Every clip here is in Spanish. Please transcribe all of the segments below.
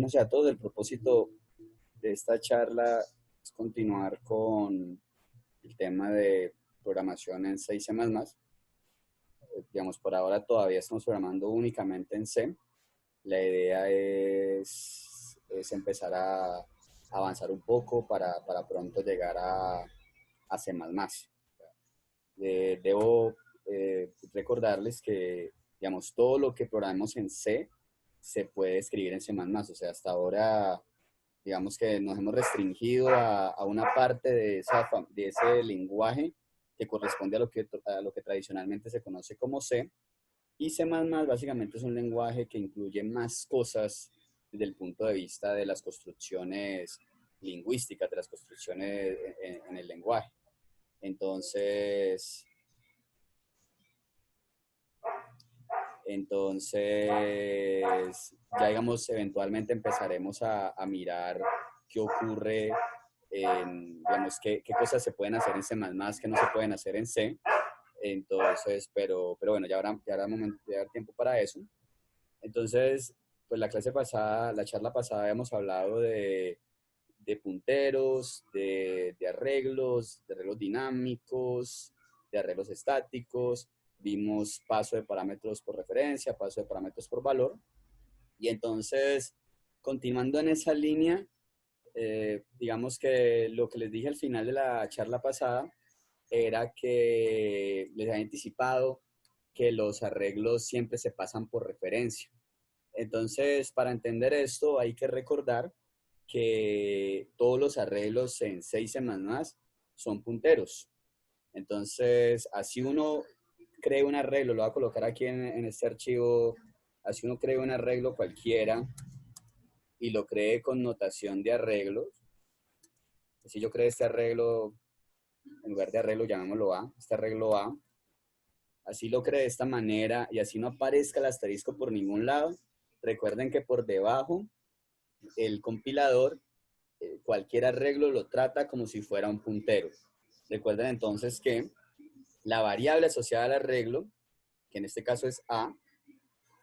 noches a todos. El propósito de esta charla es continuar con el tema de programación en C y C++. Digamos, por ahora todavía estamos programando únicamente en C. La idea es empezar a avanzar un poco para pronto llegar a C++. Debo recordarles que, digamos, todo lo que programemos en C se puede escribir en C++. O sea, hasta ahora, digamos que nos hemos restringido a una parte de ese lenguaje que corresponde a lo que tradicionalmente se conoce como C. Y C++ básicamente es un lenguaje que incluye más cosas desde el punto de vista de las construcciones lingüísticas, de las construcciones en el lenguaje. Entonces, ya digamos, eventualmente empezaremos a mirar qué ocurre, digamos, qué cosas se pueden hacer en C++, que no se pueden hacer en C. Entonces, pero bueno, ya habrá tiempo para eso. Entonces, pues la charla pasada habíamos hablado de punteros, de arreglos dinámicos, de arreglos estáticos. Vimos paso de parámetros por referencia, paso de parámetros por valor. Y entonces, continuando en esa línea, digamos que lo que les dije al final de la charla pasada era que les había anticipado que los arreglos siempre se pasan por referencia. Entonces, para entender esto, hay que recordar que todos los arreglos en C y C++ son punteros. Entonces, así uno cree un arreglo, lo voy a colocar aquí en este archivo, así uno cree un arreglo cualquiera y lo cree con notación de arreglos. Si yo creo este arreglo, en lugar de arreglo, llamémoslo A, este arreglo A, así lo cree de esta manera y así no aparezca el asterisco por ningún lado. Recuerden que por debajo el compilador cualquier arreglo lo trata como si fuera un puntero. Recuerden entonces que la variable asociada al arreglo, que en este caso es A,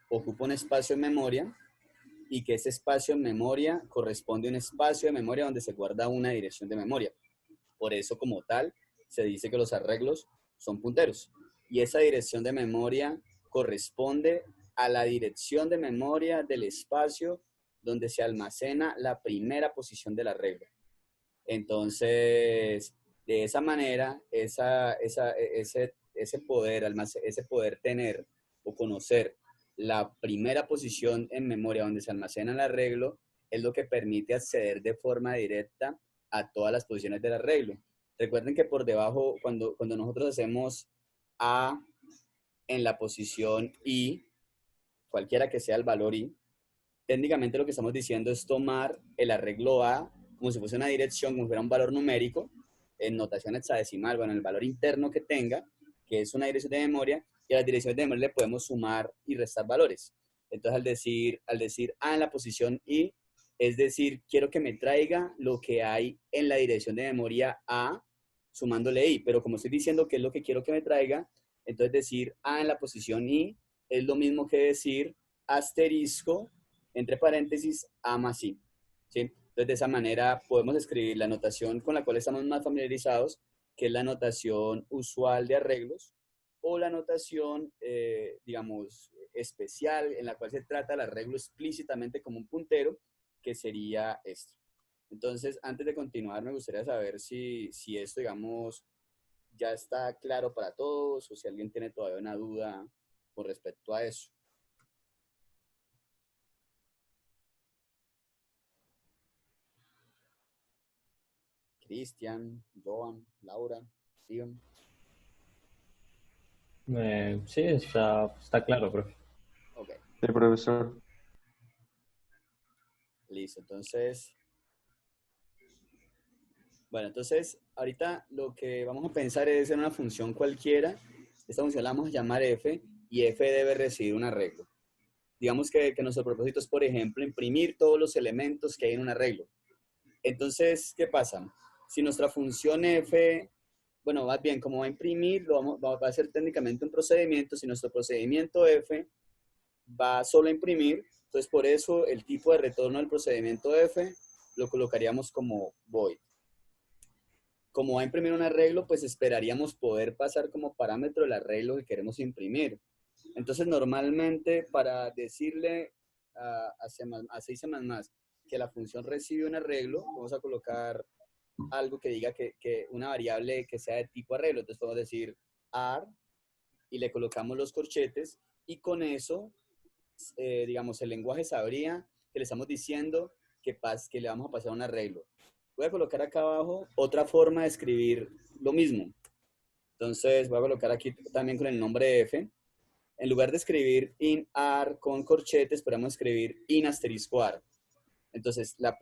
ocupa un espacio en memoria y que ese espacio en memoria corresponde a un espacio de memoria donde se guarda una dirección de memoria. Por eso, como tal, se dice que los arreglos son punteros. Y esa dirección de memoria corresponde a la dirección de memoria del espacio donde se almacena la primera posición del arreglo. Entonces, de esa manera, ese poder tener o conocer la primera posición en memoria donde se almacena el arreglo es lo que permite acceder de forma directa a todas las posiciones del arreglo. Recuerden que por debajo, cuando nosotros hacemos A en la posición I, cualquiera que sea el valor I, técnicamente lo que estamos diciendo es tomar el arreglo A como si fuese una dirección, como si fuera un valor numérico, en notación hexadecimal, bueno, el valor interno que tenga, que es una dirección de memoria, y a las direcciones de memoria le podemos sumar y restar valores. Entonces, al decir A en la posición I, es decir, quiero que me traiga lo que hay en la dirección de memoria A, sumándole I, pero como estoy diciendo que es lo que quiero que me traiga, entonces decir A en la posición I es lo mismo que decir asterisco, entre paréntesis, A más I, ¿sí? Entonces, de esa manera podemos escribir la notación con la cual estamos más familiarizados, que es la notación usual de arreglos, o la notación, digamos, especial, en la cual se trata el arreglo explícitamente como un puntero, que sería esto. Entonces, antes de continuar, me gustaría saber si esto, digamos, ya está claro para todos, o si alguien tiene todavía una duda con respecto a eso. Cristian, Joan, Laura, Steven. Sí, está claro, profe. Ok, Sí, profesor. listo. Entonces, bueno, entonces ahorita lo que vamos a pensar es en una función cualquiera. Esta función la vamos a llamar f y f debe recibir un arreglo. Digamos que nuestro propósito es, por ejemplo, imprimir todos los elementos que hay en un arreglo. Entonces, ¿qué pasa? Si nuestra función f, bueno, más bien, como va a imprimir, va a ser técnicamente un procedimiento. Si nuestro procedimiento f va solo a imprimir, Entonces, por eso el tipo de retorno del procedimiento F lo colocaríamos como void. Como va a imprimir un arreglo, pues esperaríamos poder pasar como parámetro el arreglo que queremos imprimir. Entonces, normalmente para decirle a C++, que la función recibe un arreglo, vamos a colocar algo que diga que una variable que sea de tipo arreglo. Entonces, podemos decir ar y le colocamos los corchetes y con eso, digamos, el lenguaje sabría que le estamos diciendo que le vamos a pasar un arreglo. Voy a colocar acá abajo otra forma de escribir lo mismo. Entonces voy a colocar aquí también con el nombre f. En lugar de escribir in ar con corchetes, podemos escribir in asterisco ar. Entonces la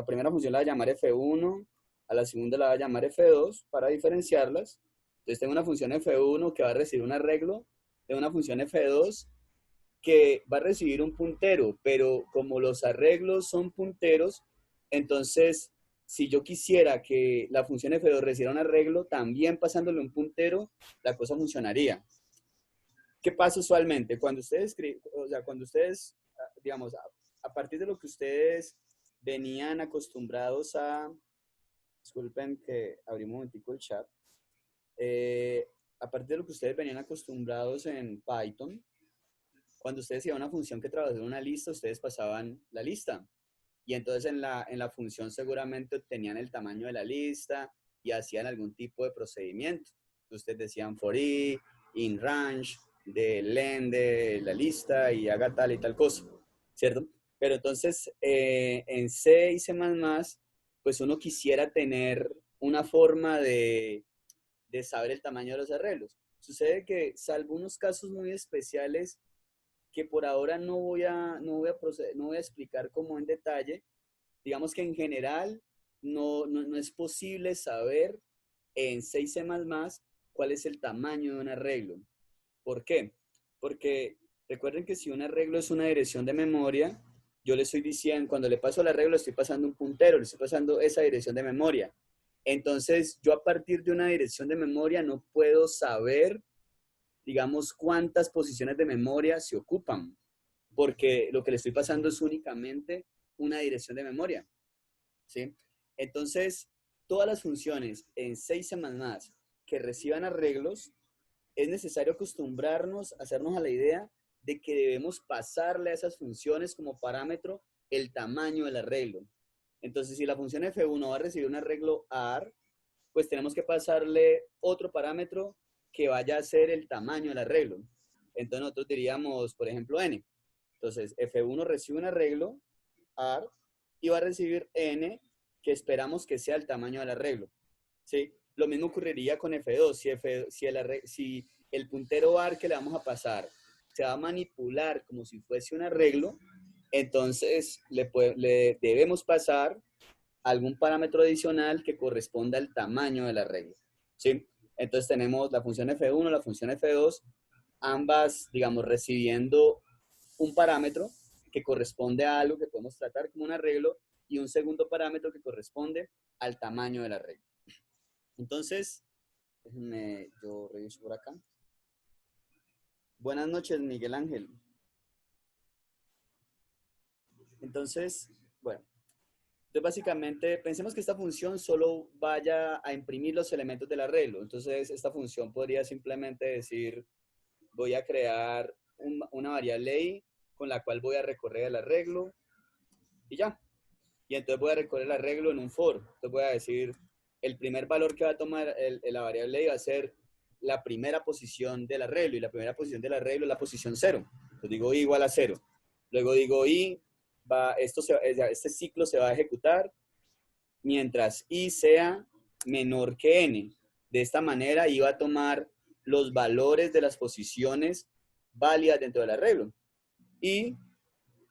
primera función la voy a llamar f1, a la segunda la voy a llamar f2 para diferenciarlas. Entonces tengo una función f1 que va a recibir un arreglo, tengo una función f2 que va a recibir un puntero, pero como los arreglos son punteros, entonces si yo quisiera que la función f2 recibiera un arreglo, también pasándole un puntero, la cosa funcionaría. ¿Qué pasa usualmente? Cuando ustedes, digamos, a partir de lo que ustedes venían acostumbrados a, disculpen que abrí un momentico el chat, a partir de lo que ustedes venían acostumbrados en Python, cuando ustedes iban a una función que trabajaba en una lista, ustedes pasaban la lista. Y entonces en la función seguramente obtenían el tamaño de la lista y hacían algún tipo de procedimiento. Ustedes decían for i, in range, de len de la lista y haga tal y tal cosa, ¿cierto? Pero entonces en C y C++, pues uno quisiera tener una forma de saber el tamaño de los arreglos. Sucede que, salvo unos casos muy especiales, que por ahora no voy a explicar como en detalle, digamos que en general no es posible saber en C y C++ cuál es el tamaño de un arreglo. ¿Por qué? Porque recuerden que si un arreglo es una dirección de memoria, yo le estoy diciendo, cuando le paso el arreglo, le estoy pasando un puntero, le estoy pasando esa dirección de memoria. Entonces, yo a partir de una dirección de memoria no puedo saber, digamos, cuántas posiciones de memoria se ocupan, porque lo que le estoy pasando es únicamente una dirección de memoria, ¿sí? Entonces, todas las funciones en C y C++ que reciban arreglos, es necesario acostumbrarnos, hacernos a la idea de que debemos pasarle a esas funciones como parámetro el tamaño del arreglo. Entonces, si la función f1 va a recibir un arreglo AR, pues tenemos que pasarle otro parámetro que vaya a ser el tamaño del arreglo. Entonces nosotros diríamos, por ejemplo, n. Entonces, f1 recibe un arreglo, AR, y va a recibir n, que esperamos que sea el tamaño del arreglo, ¿sí? Lo mismo ocurriría con f2. Si el puntero AR que le vamos a pasar se va a manipular como si fuese un arreglo, entonces le debemos pasar algún parámetro adicional que corresponda al tamaño del arreglo, ¿sí? Entonces tenemos la función f1, la función f2, ambas, digamos, recibiendo un parámetro que corresponde a algo que podemos tratar como un arreglo y un segundo parámetro que corresponde al tamaño del arreglo. Entonces, déjenme, yo reviso por acá. Buenas noches, Miguel Ángel. Entonces, bueno. Entonces, básicamente, pensemos que esta función solo vaya a imprimir los elementos del arreglo. Entonces, esta función podría simplemente decir, voy a crear una variable i con la cual voy a recorrer el arreglo y ya. Y entonces voy a recorrer el arreglo en un for. Entonces voy a decir, el primer valor que va a tomar la variable i va a ser la primera posición del arreglo, y la primera posición del arreglo es la posición 0. Entonces digo i igual a 0. Luego digo i, este ciclo se va a ejecutar mientras i sea menor que n. De esta manera i va a tomar los valores de las posiciones válidas dentro del arreglo. Y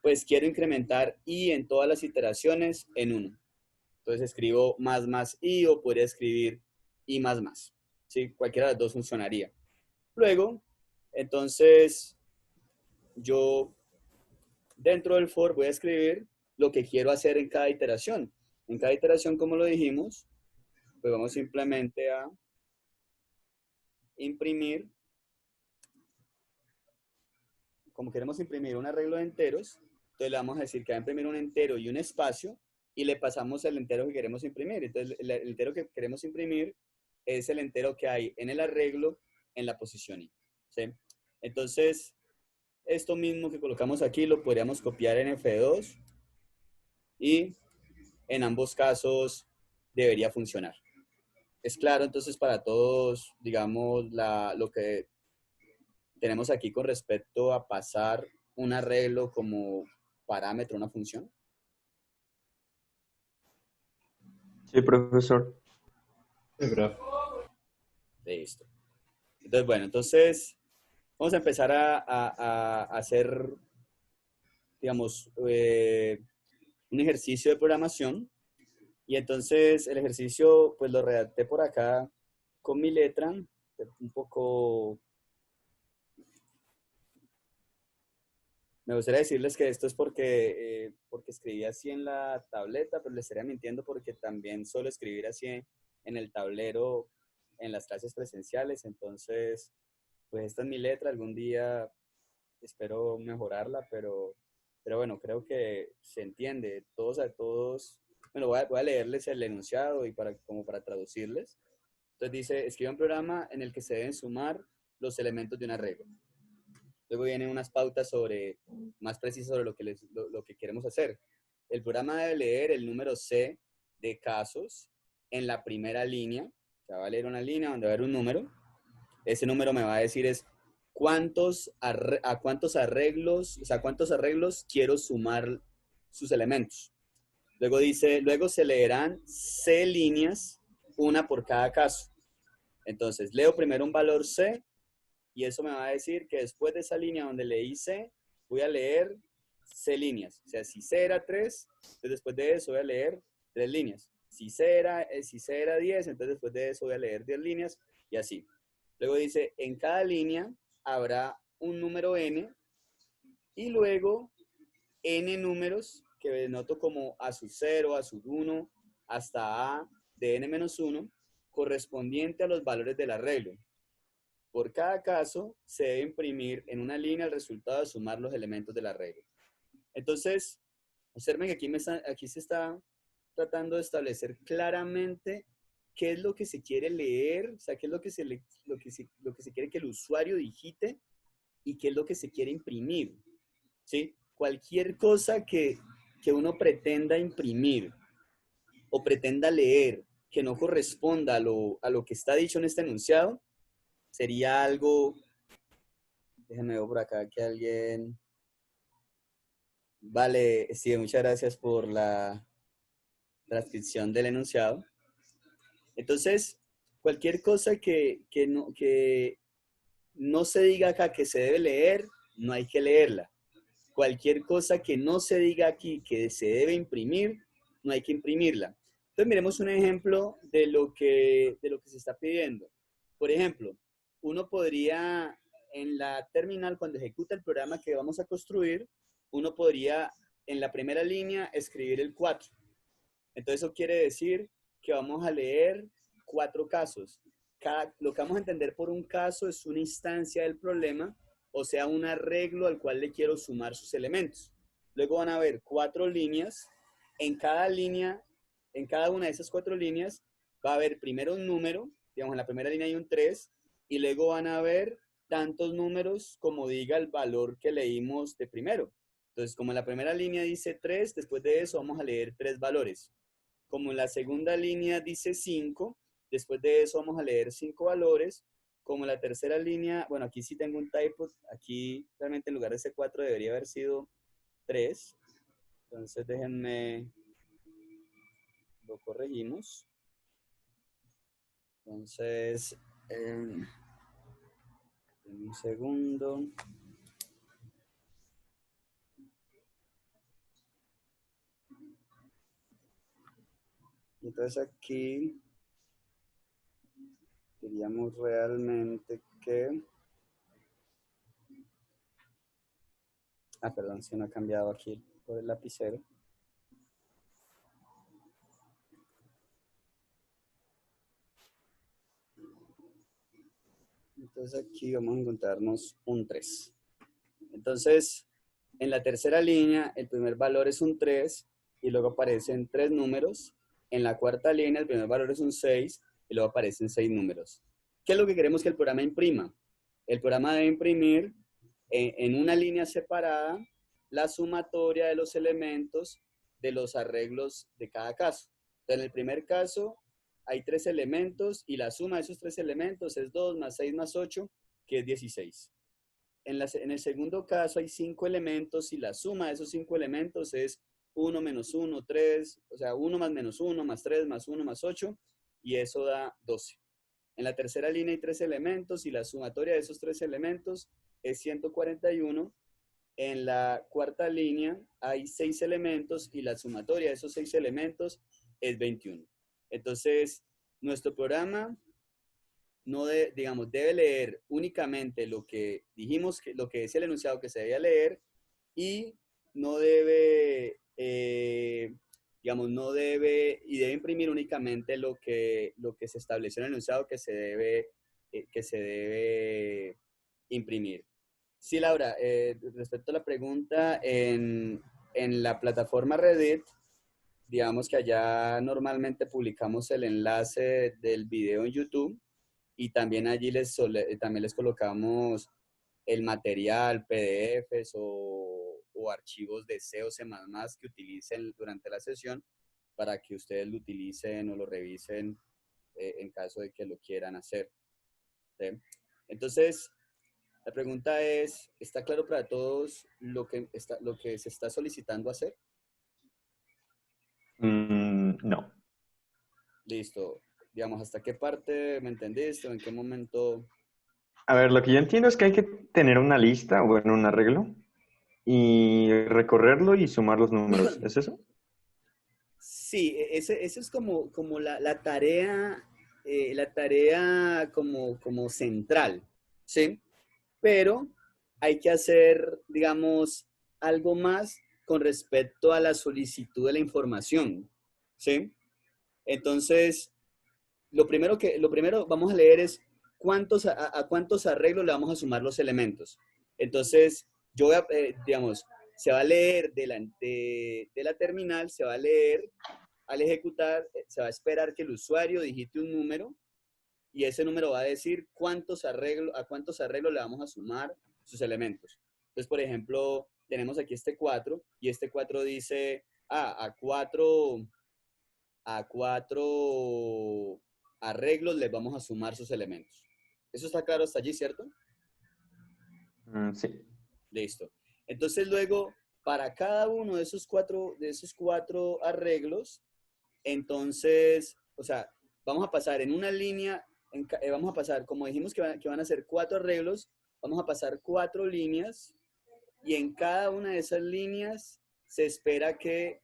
pues quiero incrementar i en todas las iteraciones en 1. Entonces escribo más i, o podría escribir i más. ¿Sí? Cualquiera de las dos funcionaría. Luego, entonces, yo dentro del for voy a escribir lo que quiero hacer en cada iteración. En cada iteración, como lo dijimos, pues vamos simplemente a imprimir, como queremos imprimir un arreglo de enteros, Entonces le vamos a decir que va a imprimir un entero y un espacio y le pasamos el entero que queremos imprimir. Entonces el entero que queremos imprimir es el entero que hay en el arreglo en la posición I. ¿Sí? Entonces, esto mismo que colocamos aquí lo podríamos copiar en F2 y en ambos casos debería funcionar. Es claro entonces para todos, digamos, lo que tenemos aquí con respecto a pasar un arreglo como parámetro a una función. Sí, profesor. Sí, profe. Listo. Entonces, bueno, entonces vamos a empezar a hacer, digamos, un ejercicio de programación. Y entonces el ejercicio, pues lo redacté por acá con mi letra, un poco. Me gustaría decirles que esto es porque escribí así en la tableta, pero les estaría mintiendo porque también suelo escribir así en el tablero en las clases presenciales. Entonces, pues esta es mi letra. Algún día espero mejorarla, pero bueno, creo que se entiende. Todos a todos. Bueno, voy a leerles el enunciado y como para traducirles. Entonces dice, escribe un programa en el que se deben sumar los elementos de una regla. Luego vienen unas pautas más precisas sobre lo que queremos hacer. El programa debe leer el número C de casos en la primera línea. O sea, va a leer una línea donde va a haber un número. Ese número me va a decir es cuántos arreglos, o sea, cuántos arreglos quiero sumar sus elementos. Luego dice, luego se leerán C líneas, una por cada caso. Entonces, leo primero un valor C y eso me va a decir que después de esa línea donde leí C, voy a leer C líneas. O sea, si C era 3, entonces después de eso voy a leer 3 líneas. Si C era 10, entonces después de eso voy a leer 10 líneas y así. Luego dice, en cada línea habrá un número n y luego n números que denoto como a sub 0, a sub 1, hasta a de n-1, correspondiente a los valores del arreglo. Por cada caso, se debe imprimir en una línea el resultado de sumar los elementos de la regla. Entonces, observen que aquí se está tratando de establecer claramente qué es lo que se quiere leer, o sea, qué es lo que se quiere que el usuario digite y qué es lo que se quiere imprimir. ¿Sí? Cualquier cosa que uno pretenda imprimir o pretenda leer que no corresponda a lo que está dicho en este enunciado, sería algo. Déjenme ver por acá que alguien. Vale, sí, muchas gracias por la transcripción del enunciado. Entonces, cualquier cosa que no se diga acá que se debe leer, no hay que leerla. Cualquier cosa que no se diga aquí que se debe imprimir, no hay que imprimirla. Entonces, miremos un ejemplo de lo que se está pidiendo. Por ejemplo, uno podría, en la terminal, cuando ejecuta el programa que vamos a construir, uno podría, en la primera línea, escribir el 4. Entonces, eso quiere decir que vamos a leer 4 casos. Lo que vamos a entender por un caso es una instancia del problema, o sea, un arreglo al cual le quiero sumar sus elementos. Luego van a ver 4 líneas. En cada línea, en cada una de esas 4 líneas, va a haber primero un número, digamos, en la primera línea hay un 3, y luego van a ver tantos números como diga el valor que leímos de primero. Entonces, como en la primera línea dice 3, después de eso vamos a leer 3 valores. Como en la segunda línea dice 5, después de eso vamos a leer 5 valores. Como en la tercera línea, bueno, aquí sí tengo un typo, aquí realmente en lugar de ese 4 debería haber sido 3. Entonces déjenme, lo corregimos. Entonces, un segundo. Entonces aquí diríamos realmente que. Perdón, si no ha cambiado aquí por el lapicero. Entonces aquí vamos a encontrarnos un 3. Entonces, En la tercera línea, el primer valor es un 3 y luego aparecen 3 números. En la cuarta línea, el primer valor es un 6 y luego aparecen 6 números. ¿Qué es lo que queremos que el programa imprima? El programa debe imprimir en una línea separada la sumatoria de los elementos de los arreglos de cada caso. Entonces, en el primer caso hay 3 elementos y la suma de esos 3 elementos es 2 más 6 más 8, que es 16. En el segundo caso hay 5 elementos y la suma de esos 5 elementos es 1 menos 1, 3, o sea, 1 más menos 1 más 3 más 1 más 8, y eso da 12. En la tercera línea hay 3 elementos y la sumatoria de esos 3 elementos es 141. En la cuarta línea hay 6 elementos y la sumatoria de esos 6 elementos es 21. Entonces, nuestro programa no debe leer únicamente lo que dijimos, lo que decía el enunciado que se debía leer, y no debe, debe imprimir únicamente lo que se estableció en el enunciado que se debe imprimir. Sí, Laura, respecto a la pregunta, en la plataforma Reddit, digamos que allá normalmente publicamos el enlace del video en YouTube, y también allí también les colocamos el material, PDFs o archivos de C o C++ que utilicen durante la sesión para que ustedes lo utilicen o lo revisen en caso de que lo quieran hacer. ¿Sí? Entonces, la pregunta es, ¿está claro para todos lo que se está solicitando hacer? No. Listo. Digamos, ¿hasta qué parte me entendiste o en qué momento? A ver, lo que yo entiendo es que hay que tener una lista, o bueno, un arreglo, y recorrerlo y sumar los números. ¿Es eso? Sí, ese es como la tarea como central, ¿sí? Pero hay que hacer, digamos, algo más con respecto a la solicitud de la información, ¿sí? Entonces, lo primero vamos a leer es a cuántos arreglos le vamos a sumar los elementos. Entonces, yo voy a, digamos, se va a leer de la terminal, se va a leer, al ejecutar, se va a esperar que el usuario digite un número y ese número va a decir a cuántos arreglos le vamos a sumar sus elementos. Entonces, por ejemplo, tenemos aquí este 4 y este 4 dice, a 4 arreglos les vamos a sumar sus elementos. ¿Eso está claro hasta allí, cierto? Sí. Listo. Entonces luego, para cada uno de esos cuatro arreglos, entonces, o sea, vamos a pasar en una línea, vamos a pasar, como dijimos que van a ser 4 arreglos, vamos a pasar 4 líneas y en cada una de esas líneas se espera que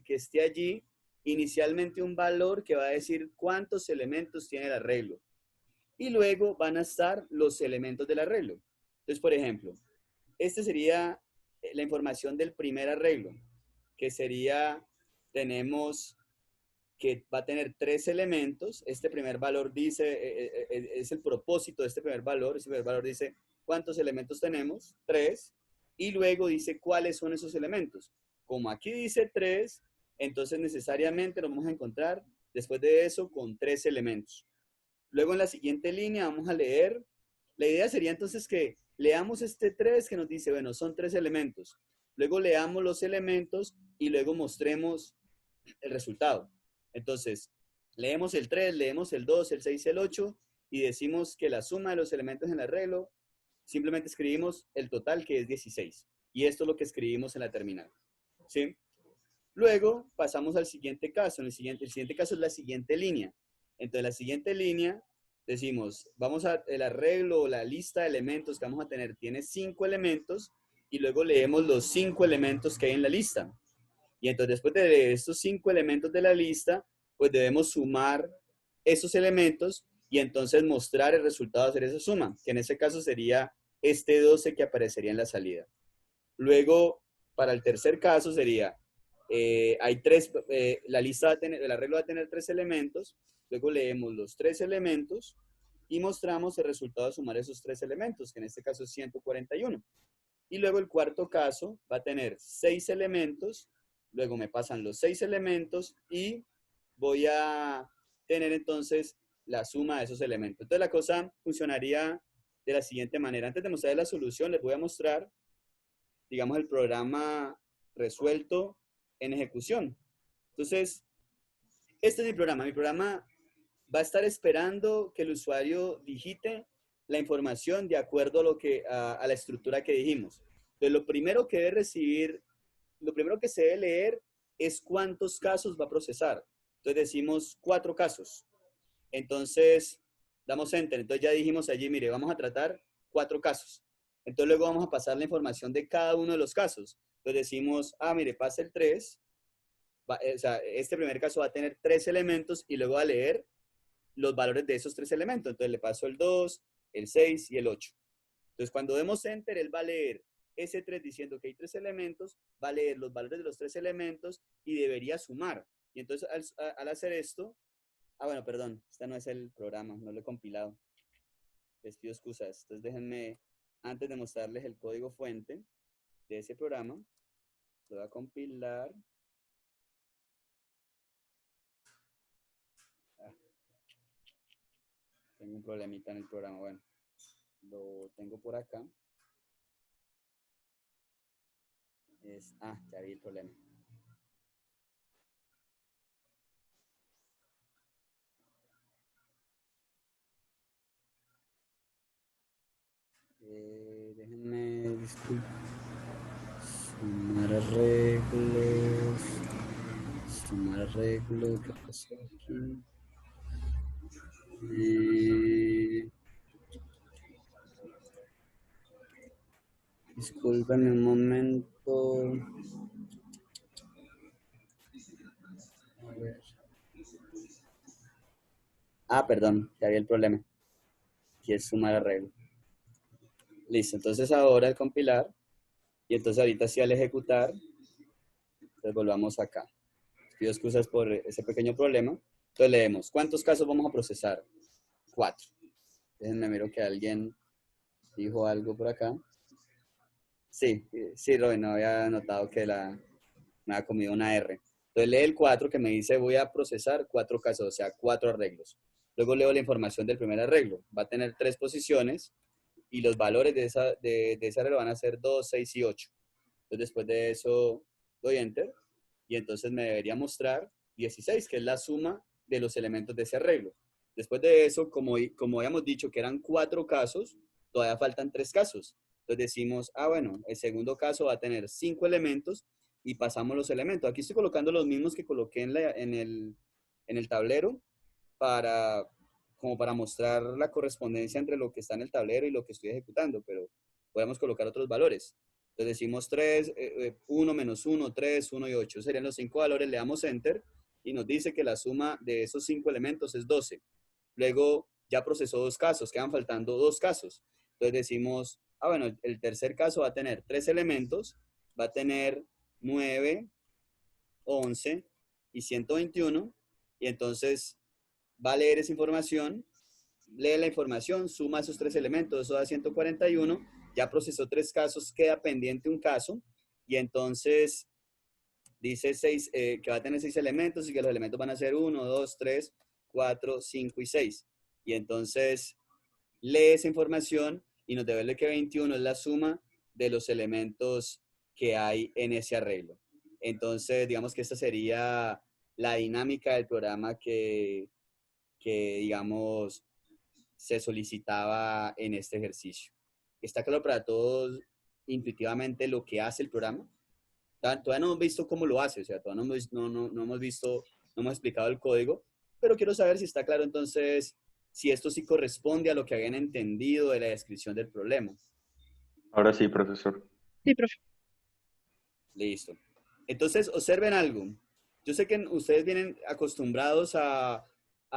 esté allí inicialmente un valor que va a decir cuántos elementos tiene el arreglo. Y luego van a estar los elementos del arreglo. Entonces, por ejemplo, este sería la información del primer arreglo, que sería, tenemos que va a tener 3 elementos. Este primer valor dice, es el propósito de este primer valor. Este primer valor dice, ¿cuántos elementos tenemos? 3. Y luego dice, ¿cuáles son esos elementos? Como aquí dice 3, entonces necesariamente nos vamos a encontrar después de eso con 3 elementos. Luego en la siguiente línea vamos a leer. La idea sería entonces que leamos este 3 que nos dice, bueno, son 3 elementos. Luego leamos los elementos y luego mostremos el resultado. Entonces, leemos el 3, leemos el 2, el 6, el 8 y decimos que la suma de los elementos en el arreglo, simplemente escribimos el total, que es 16. Y esto es lo que escribimos en la terminal. ¿Sí? Luego pasamos al siguiente caso. El siguiente caso es la siguiente línea. Entonces, la siguiente línea, decimos, el arreglo o la lista de elementos que vamos a tener tiene 5 elementos y luego leemos los 5 elementos que hay en la lista. Y entonces después de leer estos 5 elementos de la lista, pues debemos sumar esos elementos y entonces mostrar el resultado de hacer esa suma, que en ese caso sería este 12 que aparecería en la salida. Luego, para el tercer caso sería, la lista el arreglo va a tener 3 elementos, luego leemos los 3 elementos y mostramos el resultado de sumar esos 3 elementos, que en este caso es 141. Y luego el cuarto caso va a tener 6 elementos, luego me pasan los 6 elementos y voy a tener entonces la suma de esos elementos. Entonces la cosa funcionaría de la siguiente manera. Antes de mostrarles la solución, les voy a mostrar, digamos, el programa resuelto en ejecución. Entonces, este es mi programa. Mi programa va a estar esperando que el usuario digite la información de acuerdo a, a la estructura que dijimos. Entonces, lo primero que debe recibir, lo primero que se debe leer es cuántos casos va a procesar. Entonces decimos 4 casos. Entonces, damos enter. Entonces ya dijimos allí, mire, vamos a tratar 4 casos. Entonces luego vamos a pasar la información de cada uno de los casos. Entonces decimos, mire, pasa el 3. O sea, este primer caso va a tener 3 elementos y luego va a leer los valores de esos 3 elementos. Entonces le paso el 2, el 6 y el 8. Entonces cuando demos enter, él va a leer ese 3 diciendo que hay 3 elementos, va a leer los valores de los 3 elementos y debería sumar. Y entonces al hacer esto, bueno, perdón, este no es el programa, no lo he compilado. Les pido excusas. Entonces déjenme, antes de mostrarles el código fuente de ese programa, lo voy a compilar. Tengo un problemita en el programa, bueno, lo tengo por acá. Ya vi el problema. Déjenme, disculpen. Sumar arreglos, ¿qué pasó aquí? Disculpen un momento. A ver. Perdón, ya vi el problema. Aquí es sumar arreglo. Listo, entonces ahora al compilar, y entonces ahorita sí al ejecutar, entonces volvamos acá. Pido excusas por ese pequeño problema. Entonces leemos, ¿cuántos casos vamos a procesar? 4. Déjenme miro que alguien dijo algo por acá. Sí, Robin, no había notado que me había comido una R. Entonces lee el 4 que me dice voy a procesar 4 casos, o sea, 4 arreglos. Luego leo la información del primer arreglo. Va a tener 3 posiciones y los valores de ese arreglo van a ser 2, 6 y 8. Entonces después de eso doy enter y entonces me debería mostrar 16, que es la suma de los elementos de ese arreglo. Después de eso, como habíamos dicho que eran 4 casos, todavía faltan 3 casos. Entonces decimos, bueno, el segundo caso va a tener 5 elementos y pasamos los elementos. Aquí estoy colocando los mismos que coloqué en el tablero como para mostrar la correspondencia entre lo que está en el tablero y lo que estoy ejecutando, pero podemos colocar otros valores. Entonces decimos 3, 1 menos 1, 3, 1 y 8. Serían los 5 valores, le damos enter y nos dice que la suma de esos 5 elementos es 12. Luego ya procesó 2 casos, quedan faltando 2 casos. Entonces decimos, bueno, el tercer caso va a tener 3 elementos, va a tener 9, 11 y 121, y entonces va a leer esa información, lee la información, suma esos 3 elementos, eso da 141, ya procesó 3 casos, queda pendiente un caso, y entonces dice que va a tener 6 elementos y que los elementos van a ser 1, 2, 3, 4, 5 y 6. Y entonces lee esa información y nos devuelve que 21 es la suma de los elementos que hay en ese arreglo. Entonces, digamos que esta sería la dinámica del programa que digamos, se solicitaba en este ejercicio. ¿Está claro para todos intuitivamente lo que hace el programa? Todavía no hemos visto cómo lo hace, o sea, todavía no hemos visto, no hemos explicado el código, pero quiero saber si está claro entonces, si esto sí corresponde a lo que habían entendido de la descripción del problema. Ahora sí, profesor. Sí, profe. Listo. Entonces, observen algo. Yo sé que ustedes vienen acostumbrados a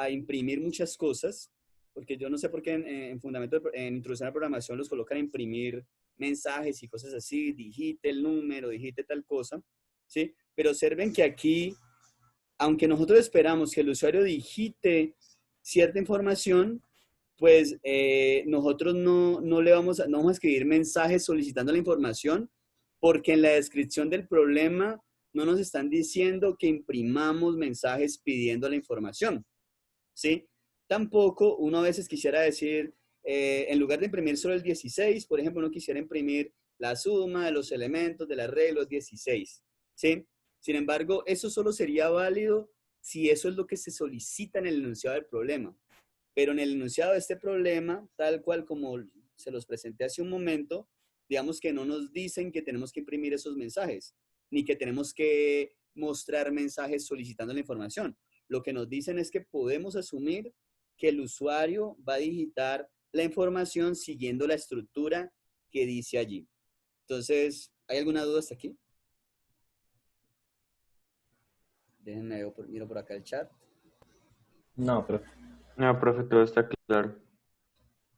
imprimir muchas cosas, porque yo no sé por qué en introducción a la programación los colocan a imprimir mensajes y cosas así, digite el número, digite tal cosa, ¿sí? Pero observen que aquí, aunque nosotros esperamos que el usuario digite cierta información, pues nosotros no le vamos no vamos a escribir mensajes solicitando la información porque en la descripción del problema no nos están diciendo que imprimamos mensajes pidiendo la información, ¿sí? Tampoco uno a veces quisiera decir, en lugar de imprimir solo el 16, por ejemplo, uno quisiera imprimir la suma de los elementos del arreglo 16, ¿sí? Sin embargo, eso solo sería válido si eso es lo que se solicita en el enunciado del problema. Pero en el enunciado de este problema, tal cual como se los presenté hace un momento, digamos que no nos dicen que tenemos que imprimir esos mensajes, ni que tenemos que mostrar mensajes solicitando la información. Lo que nos dicen es que podemos asumir que el usuario va a digitar la información siguiendo la estructura que dice allí. Entonces, ¿hay alguna duda hasta aquí? Déjenme, miro por acá el chat. No, profe. No, profe, todo está claro.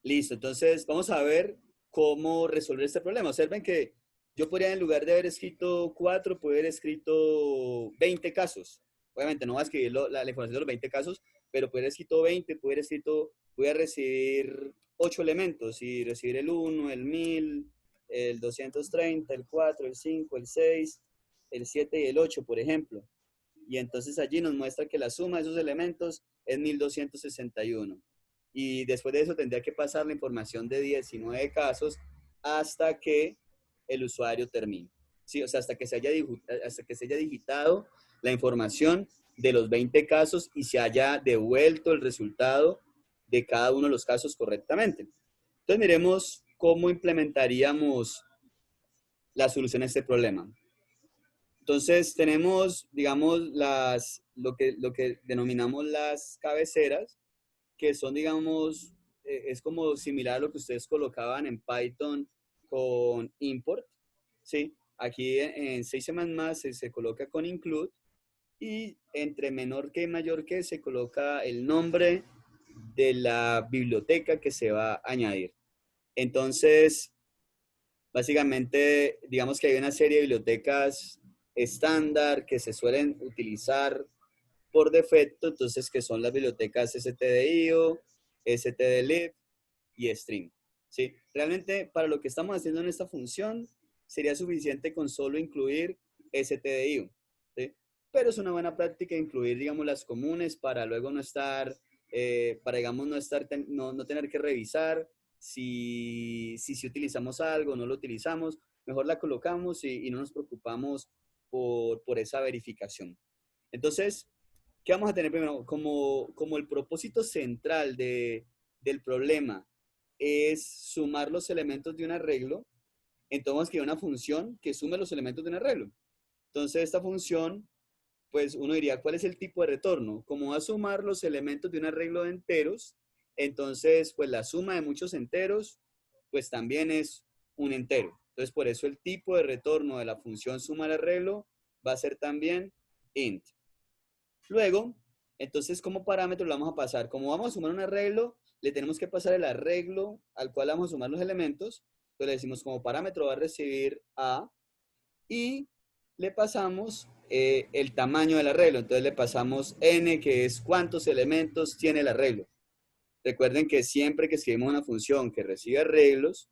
Listo, entonces vamos a ver cómo resolver este problema. Observen que yo podría, en lugar de haber escrito 4, poder haber escrito 20 casos. Obviamente no voy a escribir la información de los 20 casos, pero poder haber escrito 20, poder haber escrito, voy a recibir 8 elementos y recibir el 1, el 1000, el 230, el 4, el 5, el 6, el 7 y el 8, por ejemplo. Y entonces allí nos muestra que la suma de esos elementos es 1261. Y después de eso tendría que pasar la información de 19 casos hasta que el usuario termine. ¿Sí? O sea, hasta que se haya digitado la información de los 20 casos y se haya devuelto el resultado de cada uno de los casos correctamente. Entonces miremos cómo implementaríamos la solución a este problema. Entonces tenemos, digamos, lo que denominamos las cabeceras, que son, digamos, es como similar a lo que ustedes colocaban en Python con import, ¿sí? Aquí en 6 se coloca con include y entre menor que y mayor que se coloca el nombre de la biblioteca que se va a añadir. Entonces, básicamente, digamos que hay una serie de bibliotecas estándar que se suelen utilizar por defecto, entonces que son las bibliotecas stdio, stdlib y stream. ¿Sí? Realmente para lo que estamos haciendo en esta función sería suficiente con solo incluir stdio. ¿Sí? Pero es una buena práctica incluir, digamos, las comunes para luego no estar, para, digamos, no tener que revisar si utilizamos algo o no lo utilizamos. Mejor la colocamos y no nos preocupamos por esa verificación. Entonces, ¿qué vamos a tener primero? Como el propósito central del problema es sumar los elementos de un arreglo, entonces vamos a crear una función que sume los elementos de un arreglo. Entonces esta función, pues uno diría, ¿cuál es el tipo de retorno? Como va a sumar los elementos de un arreglo de enteros, entonces pues la suma de muchos enteros, pues también es un entero. Entonces por eso el tipo de retorno de la función suma al arreglo va a ser también int. Luego, entonces, como parámetro lo vamos a pasar. Como vamos a sumar un arreglo, le tenemos que pasar el arreglo al cual vamos a sumar los elementos. Entonces le decimos como parámetro va a recibir A y le pasamos el tamaño del arreglo. Entonces le pasamos N, que es cuántos elementos tiene el arreglo. Recuerden que siempre que escribimos una función que recibe arreglos,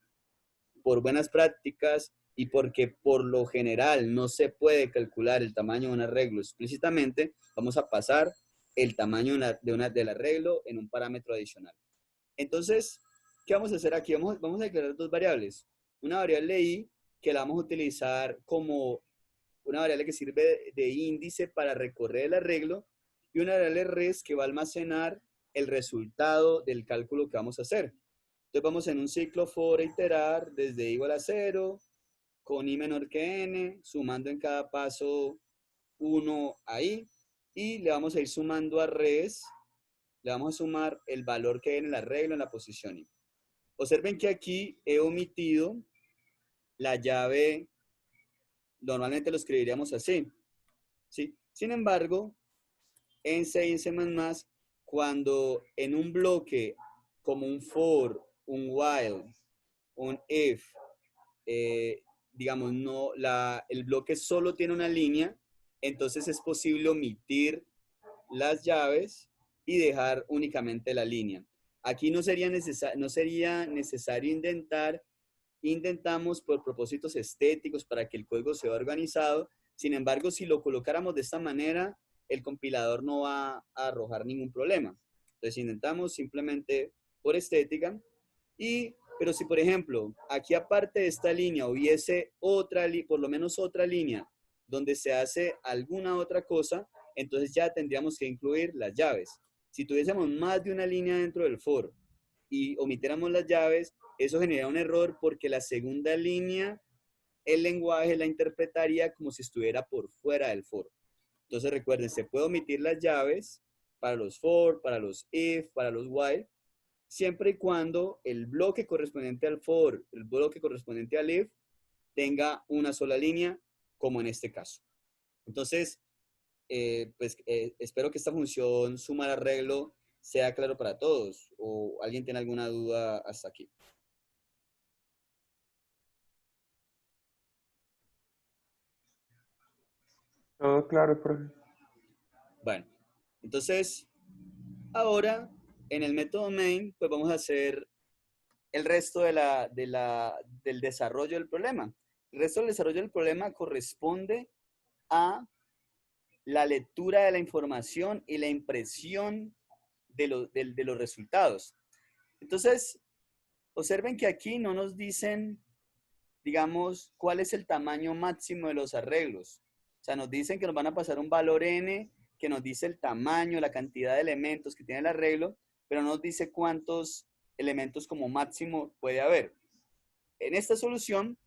por buenas prácticas y porque por lo general no se puede calcular el tamaño de un arreglo explícitamente, vamos a pasar el tamaño del arreglo en un parámetro adicional. Entonces, ¿qué vamos a hacer aquí? Vamos a declarar dos variables. Una variable i que la vamos a utilizar como una variable que sirve de índice para recorrer el arreglo y una variable res que va a almacenar el resultado del cálculo que vamos a hacer. Entonces vamos en un ciclo for iterar desde igual a 0, con i menor que n, sumando en cada paso 1 a i, y le vamos a ir sumando a res, le vamos a sumar el valor que hay en el arreglo en la posición i. Observen que aquí he omitido la llave, normalmente lo escribiríamos así, ¿sí? Sin embargo, en C y en C++, cuando en un bloque como un for, un while, un if, digamos, el bloque solo tiene una línea, entonces es posible omitir las llaves y dejar únicamente la línea. Aquí no sería necesario intentamos por propósitos estéticos para que el código sea organizado. Sin embargo, si lo colocáramos de esta manera, el compilador no va a arrojar ningún problema. Entonces intentamos simplemente por estética. Pero si, por ejemplo, aquí aparte de esta línea hubiese por lo menos otra línea donde se hace alguna otra cosa, entonces ya tendríamos que incluir las llaves. Si tuviésemos más de una línea dentro del for y omitiéramos las llaves, eso genera un error porque la segunda línea, el lenguaje la interpretaría como si estuviera por fuera del for. Entonces recuerden, se puede omitir las llaves para los for, para los if, para los while, siempre y cuando el bloque correspondiente al for, el bloque correspondiente al if, tenga una sola línea, como en este caso. Entonces, espero que esta función sumar arreglo sea claro para todos. ¿O alguien tiene alguna duda hasta aquí? Todo claro, profe. Bueno, entonces, ahora en el método main, pues vamos a hacer el resto del desarrollo del problema. El resto del desarrollo del problema corresponde a la lectura de la información y la impresión de los resultados. Entonces, observen que aquí no nos dicen, digamos, cuál es el tamaño máximo de los arreglos. O sea, nos dicen que nos van a pasar un valor n que nos dice el tamaño, la cantidad de elementos que tiene el arreglo, pero no nos dice cuántos elementos como máximo puede haber. En esta solución,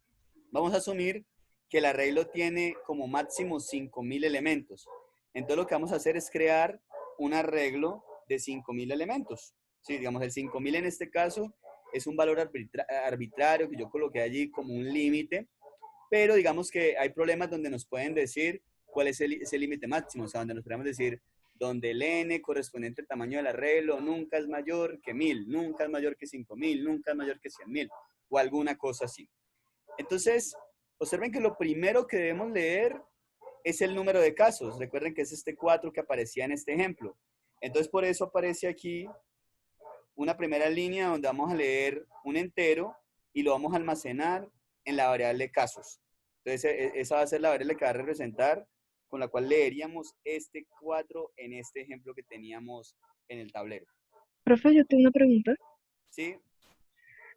vamos a asumir que el arreglo tiene como máximo 5.000 elementos. Entonces lo que vamos a hacer es crear un arreglo de 5.000 elementos. Sí, digamos, el 5.000 en este caso es un valor arbitrario que yo coloqué allí como un límite, pero digamos que hay problemas donde nos pueden decir cuál es ese límite máximo, o sea, donde nos podemos decir donde el n correspondiente al tamaño del arreglo nunca es mayor que 1.000, nunca es mayor que 5.000, nunca es mayor que 100.000, o alguna cosa así. Entonces, observen que lo primero que debemos leer es el número de casos. Recuerden que es este 4 que aparecía en este ejemplo. Entonces, por eso aparece aquí una primera línea donde vamos a leer un entero y lo vamos a almacenar en la variable casos. Entonces, esa va a ser la variable que va a representar, con la cual leeríamos este 4 en este ejemplo que teníamos en el tablero. Profe, yo tengo una pregunta. ¿Sí?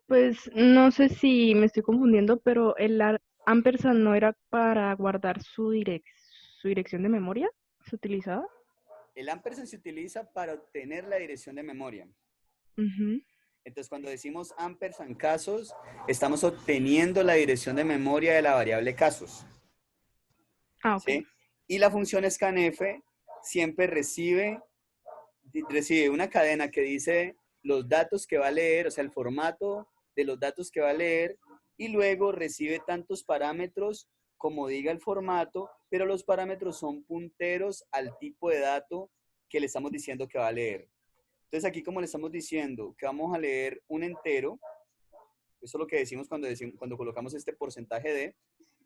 Pues no sé si me estoy confundiendo, pero ampersand no era para guardar su dirección de memoria. ¿Se utilizaba? El ampersand se utiliza para obtener la dirección de memoria. Ujú. Entonces, cuando decimos ampersand casos, estamos obteniendo la dirección de memoria de la variable casos. Ah, ok. ¿Sí? Y la función scanf siempre recibe una cadena que dice los datos que va a leer, o sea, el formato de los datos que va a leer, y luego recibe tantos parámetros como diga el formato, pero los parámetros son punteros al tipo de dato que le estamos diciendo que va a leer. Entonces aquí como le estamos diciendo que vamos a leer un entero, eso es lo que decimos cuando colocamos este porcentaje de,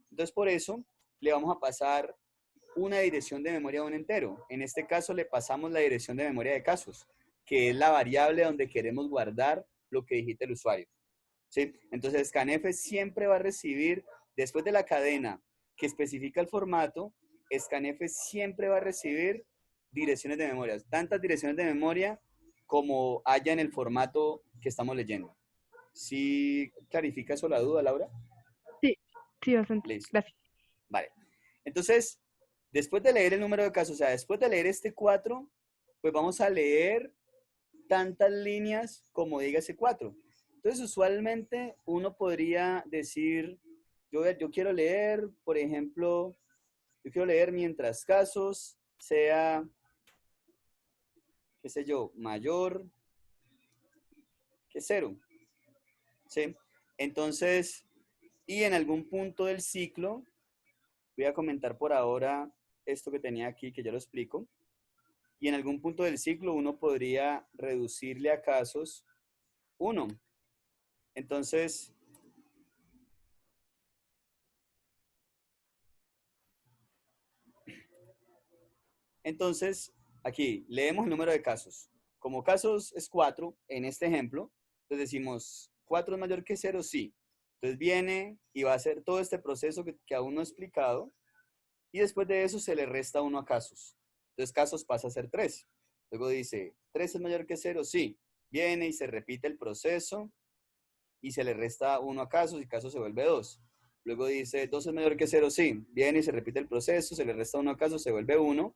entonces por eso le vamos a pasar una dirección de memoria a un entero. En este caso le pasamos la dirección de memoria de casos, que es la variable donde queremos guardar lo que digita el usuario. ¿Sí? Entonces scanf siempre va a recibir, después de la cadena que especifica el formato, scanf siempre va a recibir direcciones de memoria, tantas direcciones de memoria como haya en el formato que estamos leyendo. ¿Sí clarifica eso la duda, Laura? Sí, sí, bastante. Listo. Gracias. Vale. Entonces, después de leer el número de casos, o sea, después de leer este 4, pues vamos a leer tantas líneas como diga ese 4. Entonces, usualmente uno podría decir, yo quiero leer, por ejemplo, yo quiero leer mientras casos sea, qué sé yo, mayor que 0. ¿Sí? Entonces, y en algún punto del ciclo, voy a comentar por ahora esto que tenía aquí, que ya lo explico. Y en algún punto del ciclo uno podría reducirle a casos 1. Entonces, aquí leemos el número de casos. como casos es 4 en este ejemplo, entonces decimos 4 es mayor que 0, sí. Entonces viene y va a hacer todo este proceso que aún no he explicado, y después de eso se le resta 1 a casos. Entonces casos pasa a ser 3. Luego dice, 3 es mayor que 0, sí. Viene y se repite el proceso y se le resta 1 a casos y casos se vuelve 2. Luego dice, 2 es mayor que 0, sí. Viene y se repite el proceso, se le resta 1 a casos, se vuelve 1.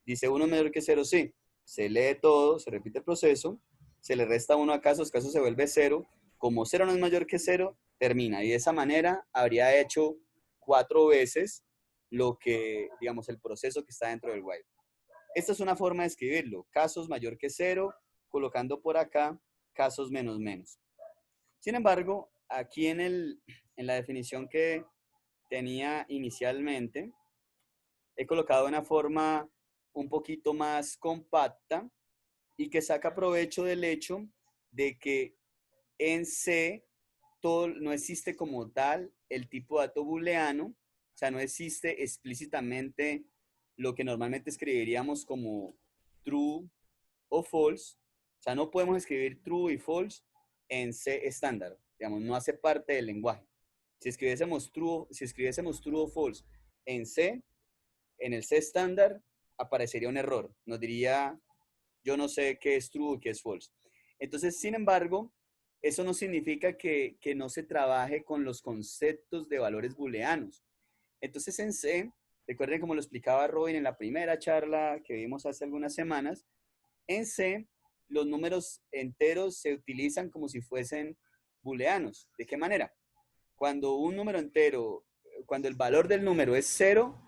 Dice 1 es mayor que 0, sí. Se lee todo, se repite el proceso, se le resta 1 a casos se vuelve 0. Como 0 no es mayor que 0, termina. Y de esa manera habría hecho 4 veces lo que, digamos, el proceso que está dentro del while. Esta es una forma de escribirlo. Casos mayor que 0, colocando por acá casos menos menos. Sin embargo, aquí en la definición que tenía inicialmente, he colocado una forma un poquito más compacta y que saca provecho del hecho de que en C todo, no existe como tal el tipo de dato booleano, o sea, no existe explícitamente lo que normalmente escribiríamos como true o false, o sea, no podemos escribir true y false en C estándar, digamos, no hace parte del lenguaje. Si escribiésemos true o false en C, en el C estándar, aparecería un error, nos diría, yo no sé qué es true y qué es false. Entonces, sin embargo, eso no significa que no se trabaje con los conceptos de valores booleanos. Entonces, en C, recuerden como lo explicaba Robin en la primera charla que vimos hace algunas semanas, en C, los números enteros se utilizan como si fuesen booleanos. ¿De qué manera? Cuando un número entero, cuando el valor del número es 0,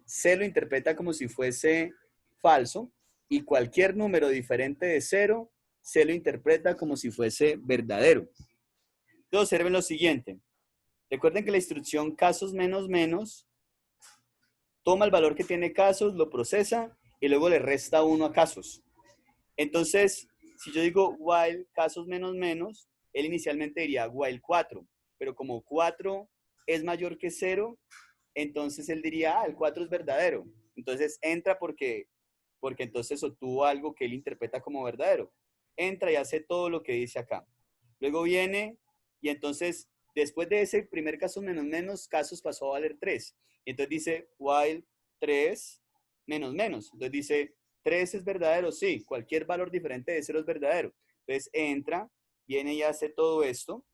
C lo interpreta como si fuese falso, y cualquier número diferente de 0, C lo interpreta como si fuese verdadero. Entonces, observen lo siguiente. Recuerden que la instrucción casos menos menos toma el valor que tiene casos, lo procesa y luego le resta 1 a casos. Entonces, si yo digo while casos menos menos, él inicialmente diría while 4, pero como 4 es mayor que 0, entonces él diría, el 4 es verdadero. Entonces entra porque entonces obtuvo algo que él interpreta como verdadero. Entra y hace todo lo que dice acá. Luego viene y entonces, después de ese primer caso menos menos, casos pasó a valer 3. Y entonces dice while 3 menos menos. Entonces dice, 3 es verdadero, sí, cualquier valor diferente de 0 es verdadero. Entonces entra, viene y hace todo esto,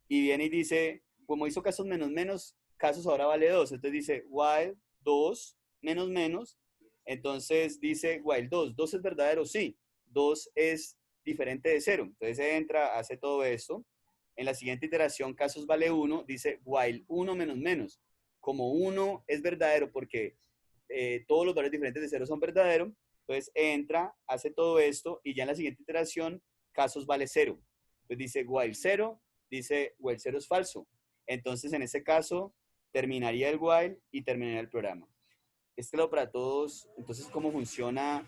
y viene y dice, como hizo casos menos menos, casos ahora vale 2. Entonces dice while 2 menos menos, entonces dice while 2 es verdadero, sí, 2 es diferente de 0. Entonces entra, hace todo esto. En la siguiente iteración, casos vale 1, dice while 1 menos menos. Como 1 es verdadero porque todos los valores diferentes de 0 son verdaderos, entonces entra, hace todo esto y ya en la siguiente iteración, casos vale 0. Entonces dice while 0, dice while 0 es falso. Entonces en ese caso terminaría el while y terminaría el programa. Es claro para todos, entonces, ¿cómo funciona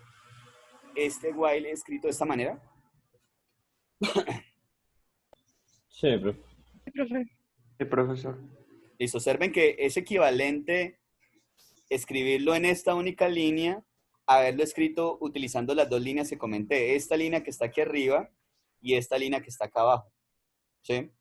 este while escrito de esta manera? Sí, profe. Profe. Sí, profesor. Listo, observen que es equivalente escribirlo en esta única línea, haberlo escrito utilizando las dos líneas que comenté, esta línea que está aquí arriba y esta línea que está acá abajo. ¿Sí?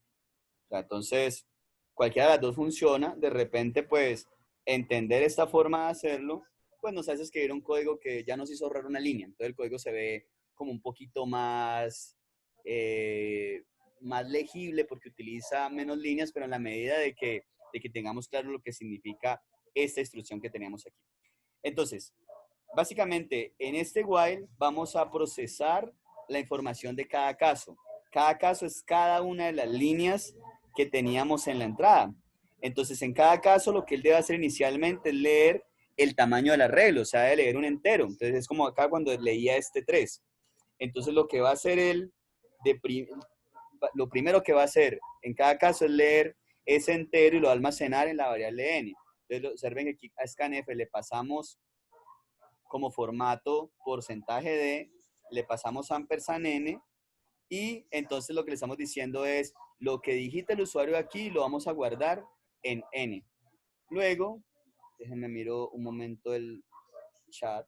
O sea, entonces, cualquiera de las dos funciona. De repente, pues, entender esta forma de hacerlo, pues nos hace escribir un código que ya nos hizo ahorrar una línea. Entonces, el código se ve como un poquito más, más legible porque utiliza menos líneas, pero en la medida de que tengamos claro lo que significa esta instrucción que teníamos aquí. Entonces, básicamente, en este while vamos a procesar la información de cada caso. Cada caso es cada una de las líneas que teníamos en la entrada. Entonces, en cada caso, lo que él debe hacer inicialmente es leer el tamaño del arreglo, o sea, de leer un entero. Entonces, es como acá cuando leía este 3. Entonces, lo que va a hacer él, lo primero que va a hacer en cada caso es leer ese entero y lo va a almacenar en la variable n. Entonces, observen que aquí a scanf le pasamos como formato porcentaje de, le pasamos ampersand n, y entonces lo que le estamos diciendo es, lo que digita el usuario aquí lo vamos a guardar en n. Luego, déjenme miro un momento el chat.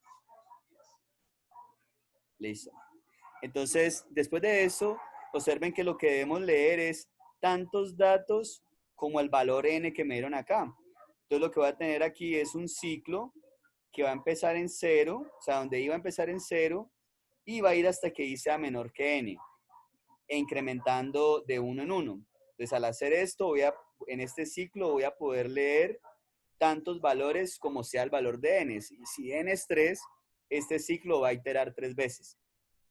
Listo. Entonces, después de eso, observen que lo que debemos leer es tantos datos como el valor n que me dieron acá. Entonces, lo que voy a tener aquí es un ciclo que va a empezar en 0, o sea, donde iba a empezar en 0, y va a ir hasta que i sea menor que n, e incrementando de 1 en 1. Entonces, al hacer esto, en este ciclo voy a poder leer tantos valores como sea el valor de n. Y si n es 3, este ciclo va a iterar 3 veces.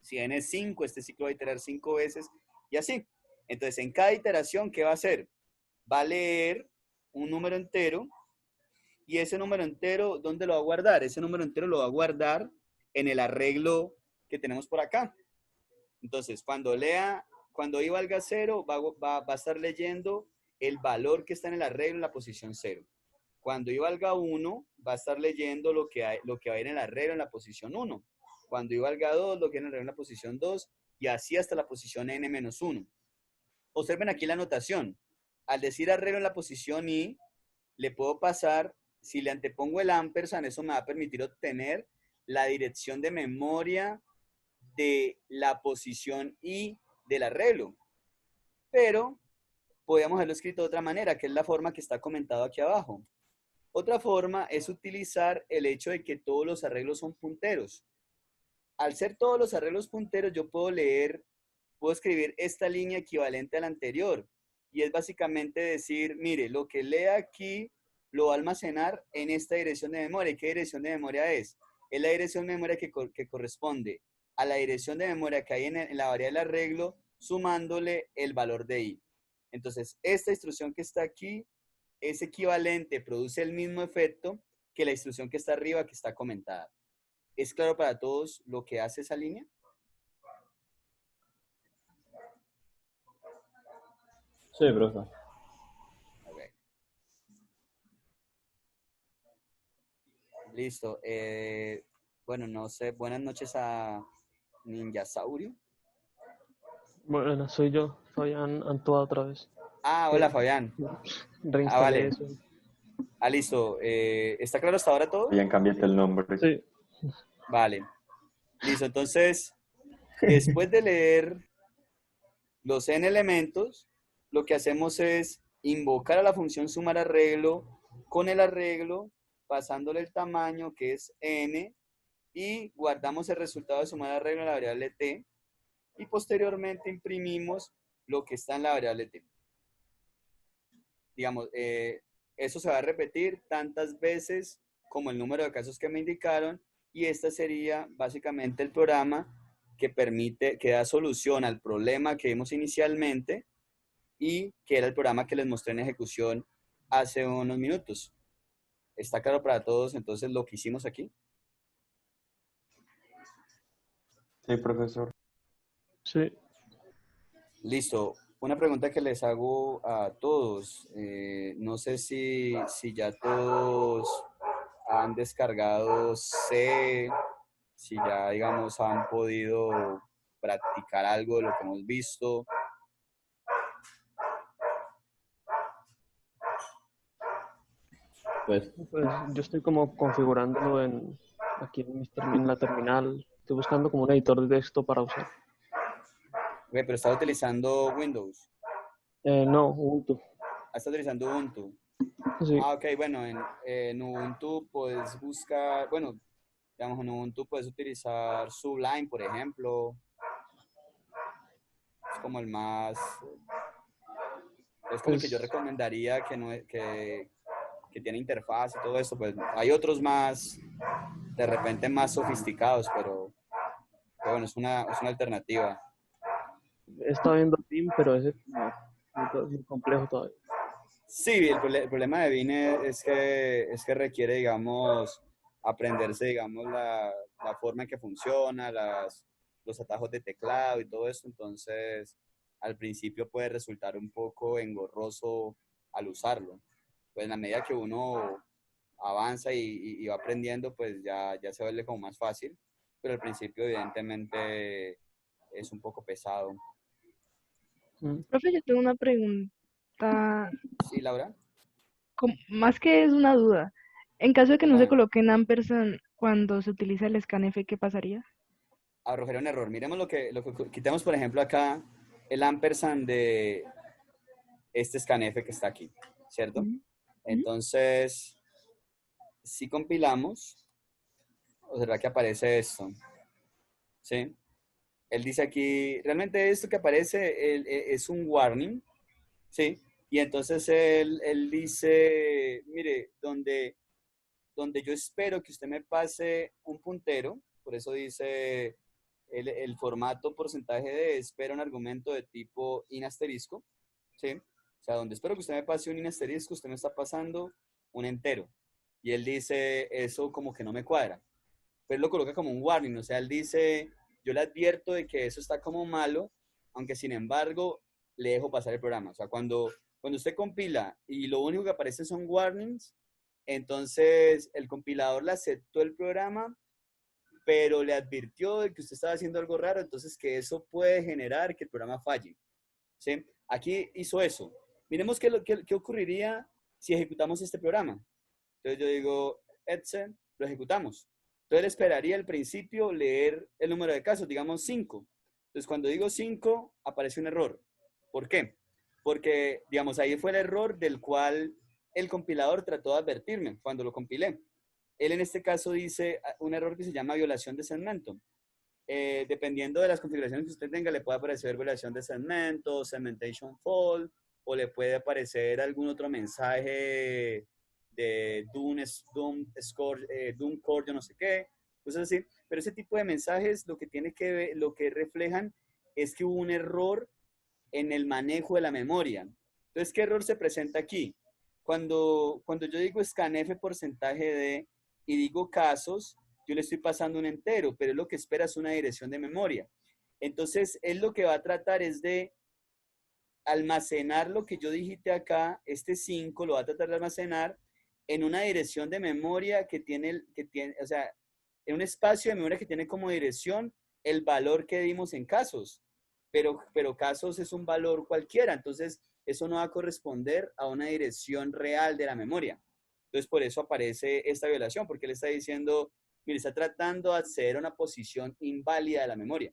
Si n es 5, este ciclo va a iterar 5 veces, y así. Entonces, en cada iteración, ¿qué va a hacer? Va a leer un número entero, y ese número entero, ¿dónde lo va a guardar? Ese número entero lo va a guardar en el arreglo que tenemos por acá. Entonces, cuando i valga 0, va a estar leyendo el valor que está en el arreglo en la posición 0. Cuando i valga 1, va a estar leyendo lo que va a ir en el arreglo en la posición 1. Cuando i valga 2, lo que hay en el arreglo en la posición 2, y así hasta la posición n-1. Observen aquí la anotación. Al decir arreglo en la posición i, le puedo pasar, si le antepongo el ampersand, eso me va a permitir obtener la dirección de memoria de la posición i del arreglo. Pero podríamos haberlo escrito de otra manera, que es la forma que está comentado aquí abajo. Otra forma es utilizar el hecho de que todos los arreglos son punteros. Al ser todos los arreglos punteros, yo puedo escribir esta línea equivalente a la anterior. Y es básicamente decir, mire, lo que lea aquí lo va a almacenar en esta dirección de memoria. ¿Y qué dirección de memoria es? Es la dirección de memoria que corresponde a la dirección de memoria que hay en la variable arreglo, sumándole el valor de i. Entonces, esta instrucción que está aquí es equivalente, produce el mismo efecto que la instrucción que está arriba, que está comentada. ¿Es claro para todos lo que hace esa línea? Sí, profe. Okay. Listo. Bueno, no sé. Buenas noches a Ninjasaurio. Bueno, soy yo, Fabián Antoa otra vez. Ah, hola Fabián. Reinstalé Vale. eso. Listo. ¿Está claro hasta ahora todo? Bien, cámbiate el nombre. Sí. Vale. Listo. Entonces, después de leer los n elementos, lo que hacemos es invocar a la función sumar arreglo con el arreglo, pasándole el tamaño que es n, y guardamos el resultado de sumar arreglo en la variable t, y posteriormente imprimimos lo que está en la variable t. Digamos, eso se va a repetir tantas veces como el número de casos que me indicaron, y este sería básicamente el programa que da solución al problema que vimos inicialmente y que era el programa que les mostré en ejecución hace unos minutos. ¿Está claro para todos entonces lo que hicimos aquí? Sí, profesor. Sí. Listo. Una pregunta que les hago a todos. No sé si ya todos han descargado C, si ya, digamos, han podido practicar algo de lo que hemos visto. Pues, Pues yo estoy como configurándolo aquí en la terminal. Estoy buscando como un editor de texto para usar. Ok, pero está utilizando Windows. No, Ubuntu. Está utilizando Ubuntu. Sí. Ok, bueno, en Ubuntu puedes buscar, bueno, digamos, en Ubuntu puedes utilizar Sublime, por ejemplo. Es como el más, es como el que yo recomendaría que tiene interfaz y todo eso. Pues hay otros más, de repente más sofisticados, pero bueno, es una alternativa. He estado viendo BIM, pero ese no, es muy complejo todavía. Sí, el problema de Vim es que requiere, digamos, aprenderse, digamos, la forma en que funciona, los atajos de teclado y todo eso. Entonces, al principio puede resultar un poco engorroso al usarlo. Pues en la medida que uno avanza y va aprendiendo, pues ya se vuelve como más fácil. Pero al principio, evidentemente, es un poco pesado. Profe, yo tengo una pregunta, ¿Sí, Laura? más que es una duda. En caso de que no se Dame. coloque en ampersand cuando se utiliza el scanf, ¿qué pasaría? arrojaría un error. Miremos quitemos, por ejemplo, acá el ampersand de este scanf que está aquí, ¿cierto? Ujú. Entonces, si compilamos, observa que aparece esto, ¿sí? Él dice aquí, realmente esto que aparece es un warning, ¿sí? Y entonces él dice, mire, donde yo espero que usted me pase un puntero, por eso dice el formato porcentaje de espera un argumento de tipo in asterisco, ¿sí? O sea, donde espero que usted me pase un in asterisco, usted me está pasando un entero. Y él dice, eso como que no me cuadra. Pero él lo coloca como un warning, o sea, él dice, yo le advierto de que eso está como malo, aunque sin embargo le dejo pasar el programa. O sea, cuando usted compila y lo único que aparece son warnings, entonces el compilador le aceptó el programa, pero le advirtió de que usted estaba haciendo algo raro, entonces que eso puede generar que el programa falle. ¿Sí? Aquí hizo eso. Miremos qué ocurriría si ejecutamos este programa. Entonces yo digo, Edson, lo ejecutamos. Entonces él esperaría al principio leer el número de casos, digamos 5. Entonces cuando digo 5, aparece un error. ¿Por qué? Porque, digamos, ahí fue el error del cual el compilador trató de advertirme cuando lo compilé. Él en este caso dice un error que se llama violación de segmento. Dependiendo de las configuraciones que usted tenga, le puede aparecer violación de segmento, segmentation fault, o le puede aparecer algún otro mensaje de Doom core, yo no sé qué, cosas así. Pero ese tipo de mensajes lo que reflejan es que hubo un error en el manejo de la memoria. Entonces, ¿qué error se presenta aquí? Cuando yo digo scanf porcentaje de y digo casos, yo le estoy pasando un entero, pero lo que espera es una dirección de memoria. Entonces, él lo que va a tratar es de almacenar lo que yo digité acá, este 5 lo va a tratar de almacenar en una dirección de memoria o sea, en un espacio de memoria que tiene como dirección el valor que dimos en casos. Pero casos es un valor cualquiera, entonces eso no va a corresponder a una dirección real de la memoria. Entonces por eso aparece esta violación, porque él está diciendo, mire, está tratando de acceder a una posición inválida de la memoria,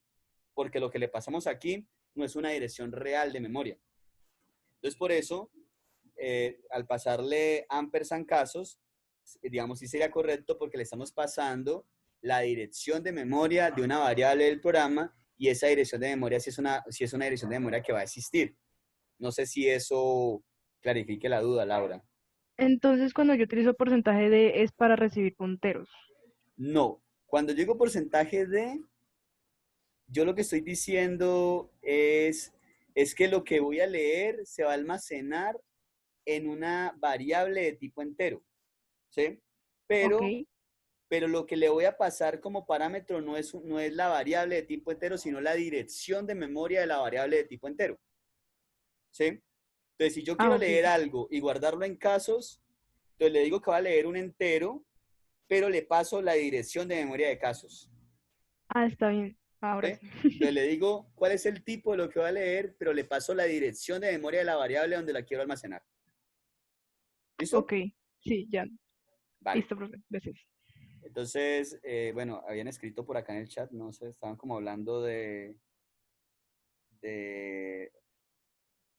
porque lo que le pasamos aquí no es una dirección real de memoria. Entonces por eso, al pasarle ampersand casos, digamos, sí sería correcto porque le estamos pasando la dirección de memoria de una variable del programa y esa dirección de memoria sí es una dirección de memoria que va a existir. No sé si eso clarifique la duda, Laura. Entonces, cuando yo utilizo porcentaje de es para recibir punteros. No, cuando yo digo porcentaje de, yo lo que estoy diciendo es que lo que voy a leer se va a almacenar en una variable de tipo entero, ¿sí? Ok. Pero lo que le voy a pasar como parámetro no es la variable de tipo entero, sino la dirección de memoria de la variable de tipo entero, ¿sí? Entonces, si yo quiero Ok. leer algo y guardarlo en casos, entonces le digo que va a leer un entero, pero le paso la dirección de memoria de casos, Está bien. Ahora ¿sí? sí. Entonces le digo cuál es el tipo de lo que va a leer, pero le paso la dirección de memoria de la variable donde la quiero almacenar. ¿Listo? Ok. Sí, ya. Vale. Listo, profe. Gracias. Entonces, bueno, habían escrito por acá en el chat, no sé, estaban como hablando de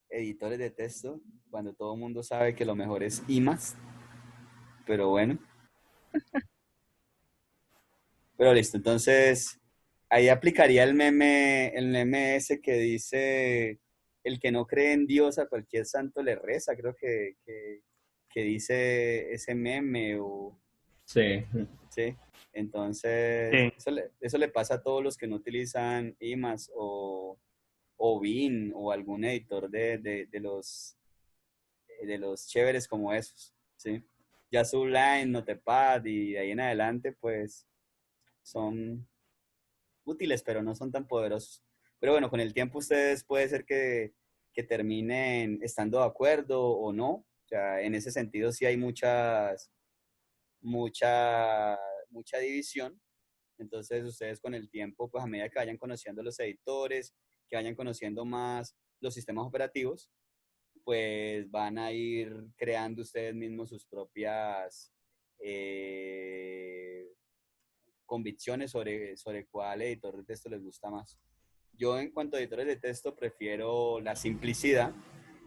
editores de texto, cuando todo el mundo sabe que lo mejor es IMAX, pero bueno, pero listo, entonces ahí aplicaría el meme ese que dice, el que no cree en Dios a cualquier santo le reza, creo que dice ese meme, o, Sí. ¿sí? Entonces, Sí. eso le pasa a todos los que no utilizan IMAX o Bean o algún editor de los chéveres como esos, ¿sí? Ya Sublime, Notepad y de ahí en adelante, pues son útiles, pero no son tan poderosos. Pero bueno, con el tiempo ustedes puede ser que terminen estando de acuerdo o no. O sea, en ese sentido sí hay mucha, mucha división. Entonces ustedes con el tiempo, pues a medida que vayan conociendo los editores, que vayan conociendo más los sistemas operativos, pues van a ir creando ustedes mismos sus propias convicciones sobre cuál editor de texto les gusta más. Yo en cuanto a editores de texto prefiero la simplicidad,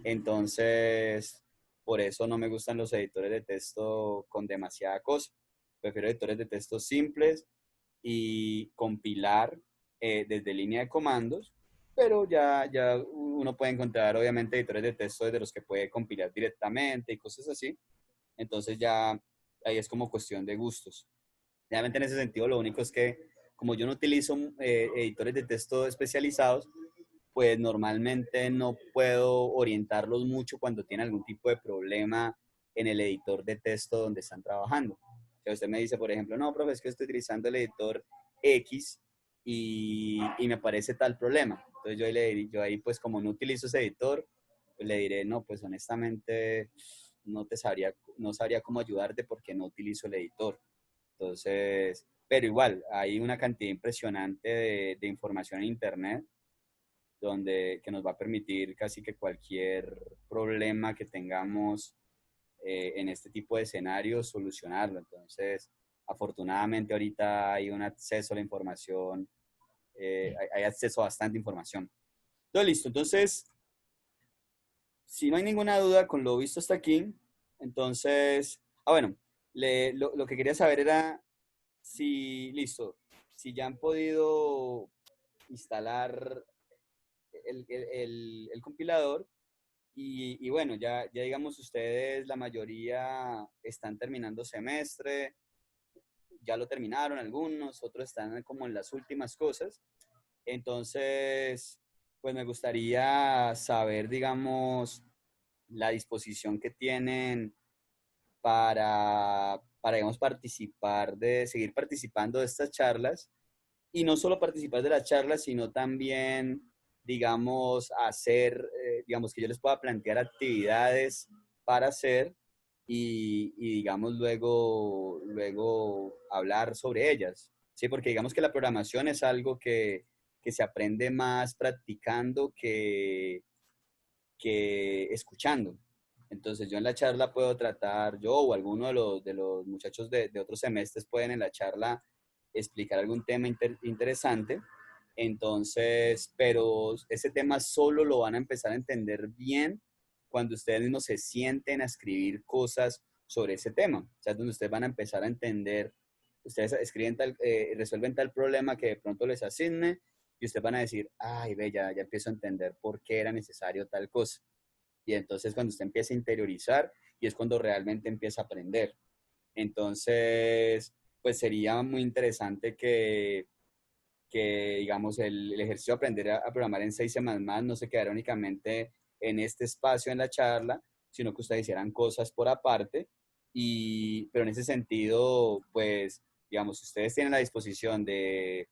entonces por eso no me gustan los editores de texto con demasiada cosa. Prefiero editores de texto simples y compilar desde línea de comandos, pero ya uno puede encontrar obviamente editores de texto desde los que puede compilar directamente y cosas así. Entonces ya ahí es como cuestión de gustos. Realmente en ese sentido lo único es que como yo no utilizo editores de texto especializados, pues normalmente no puedo orientarlos mucho cuando tienen algún tipo de problema en el editor de texto donde están trabajando. O sea, usted me dice, por ejemplo, no, profe, es que estoy utilizando el editor X y me aparece tal problema. Entonces yo ahí pues como no utilizo ese editor, pues le diré, no, pues honestamente no sabría cómo ayudarte porque no utilizo el editor. Entonces, pero igual, hay una cantidad impresionante de información en Internet que nos va a permitir casi que cualquier problema que tengamos en este tipo de escenarios, solucionarlo. Entonces, afortunadamente ahorita hay un acceso a la información, hay acceso a bastante información. Todo listo. Entonces, si no hay ninguna duda con lo visto hasta aquí, entonces, bueno, lo que quería saber era si, listo, si ya han podido instalar el compilador y bueno, ya digamos ustedes, la mayoría están terminando semestre, ya lo terminaron algunos, otros están como en las últimas cosas. Entonces, pues me gustaría saber, digamos, la disposición que tienen digamos, seguir participando de estas charlas y no solo participar de las charlas, sino también, digamos, digamos, que yo les pueda plantear actividades para hacer y digamos, luego hablar sobre ellas. Sí, porque digamos que la programación es algo que se aprende más practicando que escuchando. Entonces yo en la charla puedo tratar, yo o alguno de los muchachos de otros semestres pueden en la charla explicar algún tema interesante. Entonces, pero ese tema solo lo van a empezar a entender bien cuando ustedes mismos se sienten a escribir cosas sobre ese tema. O sea, donde ustedes van a empezar a entender, ustedes resuelven tal problema que de pronto les asigne y ustedes van a decir, ay, ve, ya empiezo a entender por qué era necesario tal cosa. Y entonces cuando usted empieza a interiorizar y es cuando realmente empieza a aprender. Entonces, pues sería muy interesante que digamos, el ejercicio de aprender a programar en 6 semanas más no se quedara únicamente en este espacio en la charla, sino que ustedes hicieran cosas por aparte. Pero en ese sentido, pues, digamos, si ustedes tienen la disposición de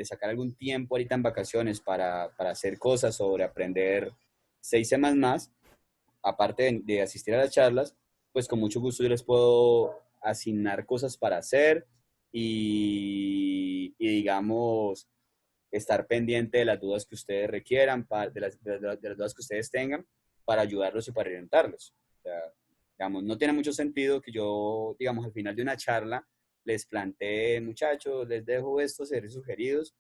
sacar algún tiempo ahorita en vacaciones para hacer cosas sobre aprender 6 semanas más, aparte de asistir a las charlas, pues con mucho gusto yo les puedo asignar cosas para hacer y digamos, estar pendiente de las dudas que ustedes requieran, de las dudas que ustedes tengan, para ayudarlos y para orientarlos. O sea, digamos, no tiene mucho sentido que yo, digamos, al final de una charla les plantee, muchachos, les dejo estos ejercicios sugeridos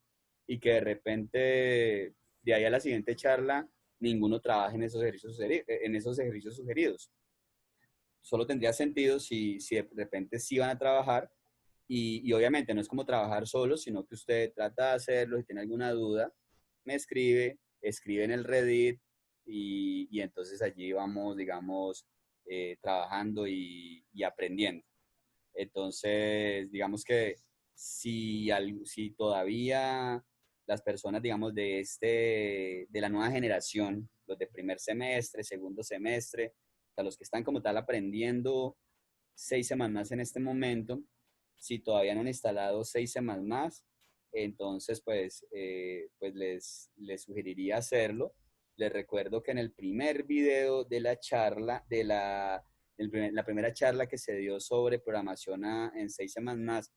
y que de repente, de ahí a la siguiente charla, ninguno trabaje en esos ejercicios sugeridos. Solo tendría sentido si de repente sí van a trabajar y obviamente no es como trabajar solo, sino que usted trata de hacerlo, si tiene alguna duda, me escribe en el Reddit y entonces allí vamos, digamos, trabajando y aprendiendo. Entonces, digamos que si todavía las personas, digamos, de la nueva generación, los de primer semestre, segundo semestre, o sea, los que están como tal aprendiendo 6 semanas más en este momento, si todavía no han instalado 6 semanas más, entonces pues les sugeriría hacerlo. Les recuerdo que en el primer video de la charla, la primera charla que se dio sobre programación en 6 semanas más,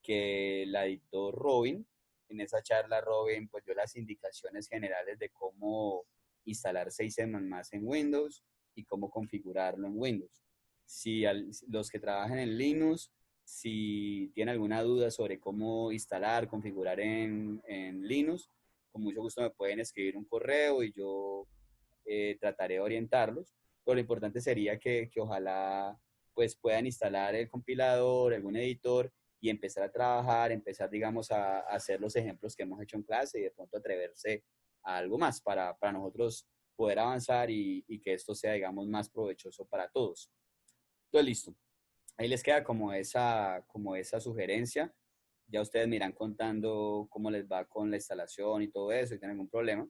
que la dictó Robin, en esa charla Robin pues dio las indicaciones generales de cómo instalar 6 semanas más en Windows y cómo configurarlo en Windows. Si los que trabajan en Linux, Si tiene alguna duda sobre cómo instalar, configurar en Linux, con mucho gusto me pueden escribir un correo y yo trataré de orientarlos. Pero lo importante sería que ojalá pues puedan instalar el compilador, algún editor y empezar a trabajar, empezar, digamos, a hacer los ejemplos que hemos hecho en clase y de pronto atreverse a algo más para nosotros poder avanzar y que esto sea, digamos, más provechoso para todos. Entonces, listo. Ahí les queda como esa sugerencia. Ya ustedes me irán contando cómo les va con la instalación y todo eso, si tienen algún problema.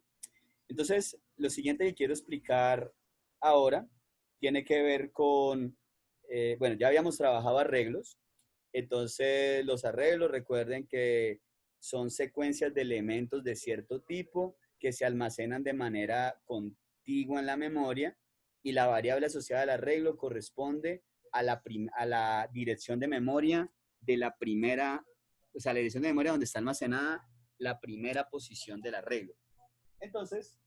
Entonces, lo siguiente que quiero explicar ahora tiene que ver con, bueno, ya habíamos trabajado arreglos. Entonces, los arreglos, recuerden que son secuencias de elementos de cierto tipo que se almacenan de manera contigua en la memoria y la variable asociada al arreglo corresponde a la dirección de memoria de la primera, o sea, la dirección de memoria donde está almacenada la primera posición del arreglo. Entonces,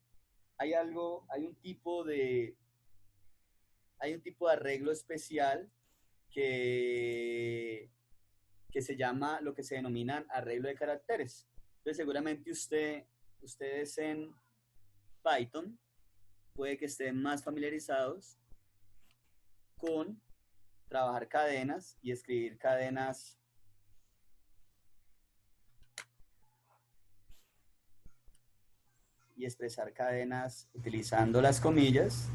hay un tipo de arreglo especial que se llama lo que se denominan arreglo de caracteres. Entonces, seguramente ustedes en Python puede que estén más familiarizados con trabajar cadenas y escribir cadenas y expresar cadenas utilizando las comillas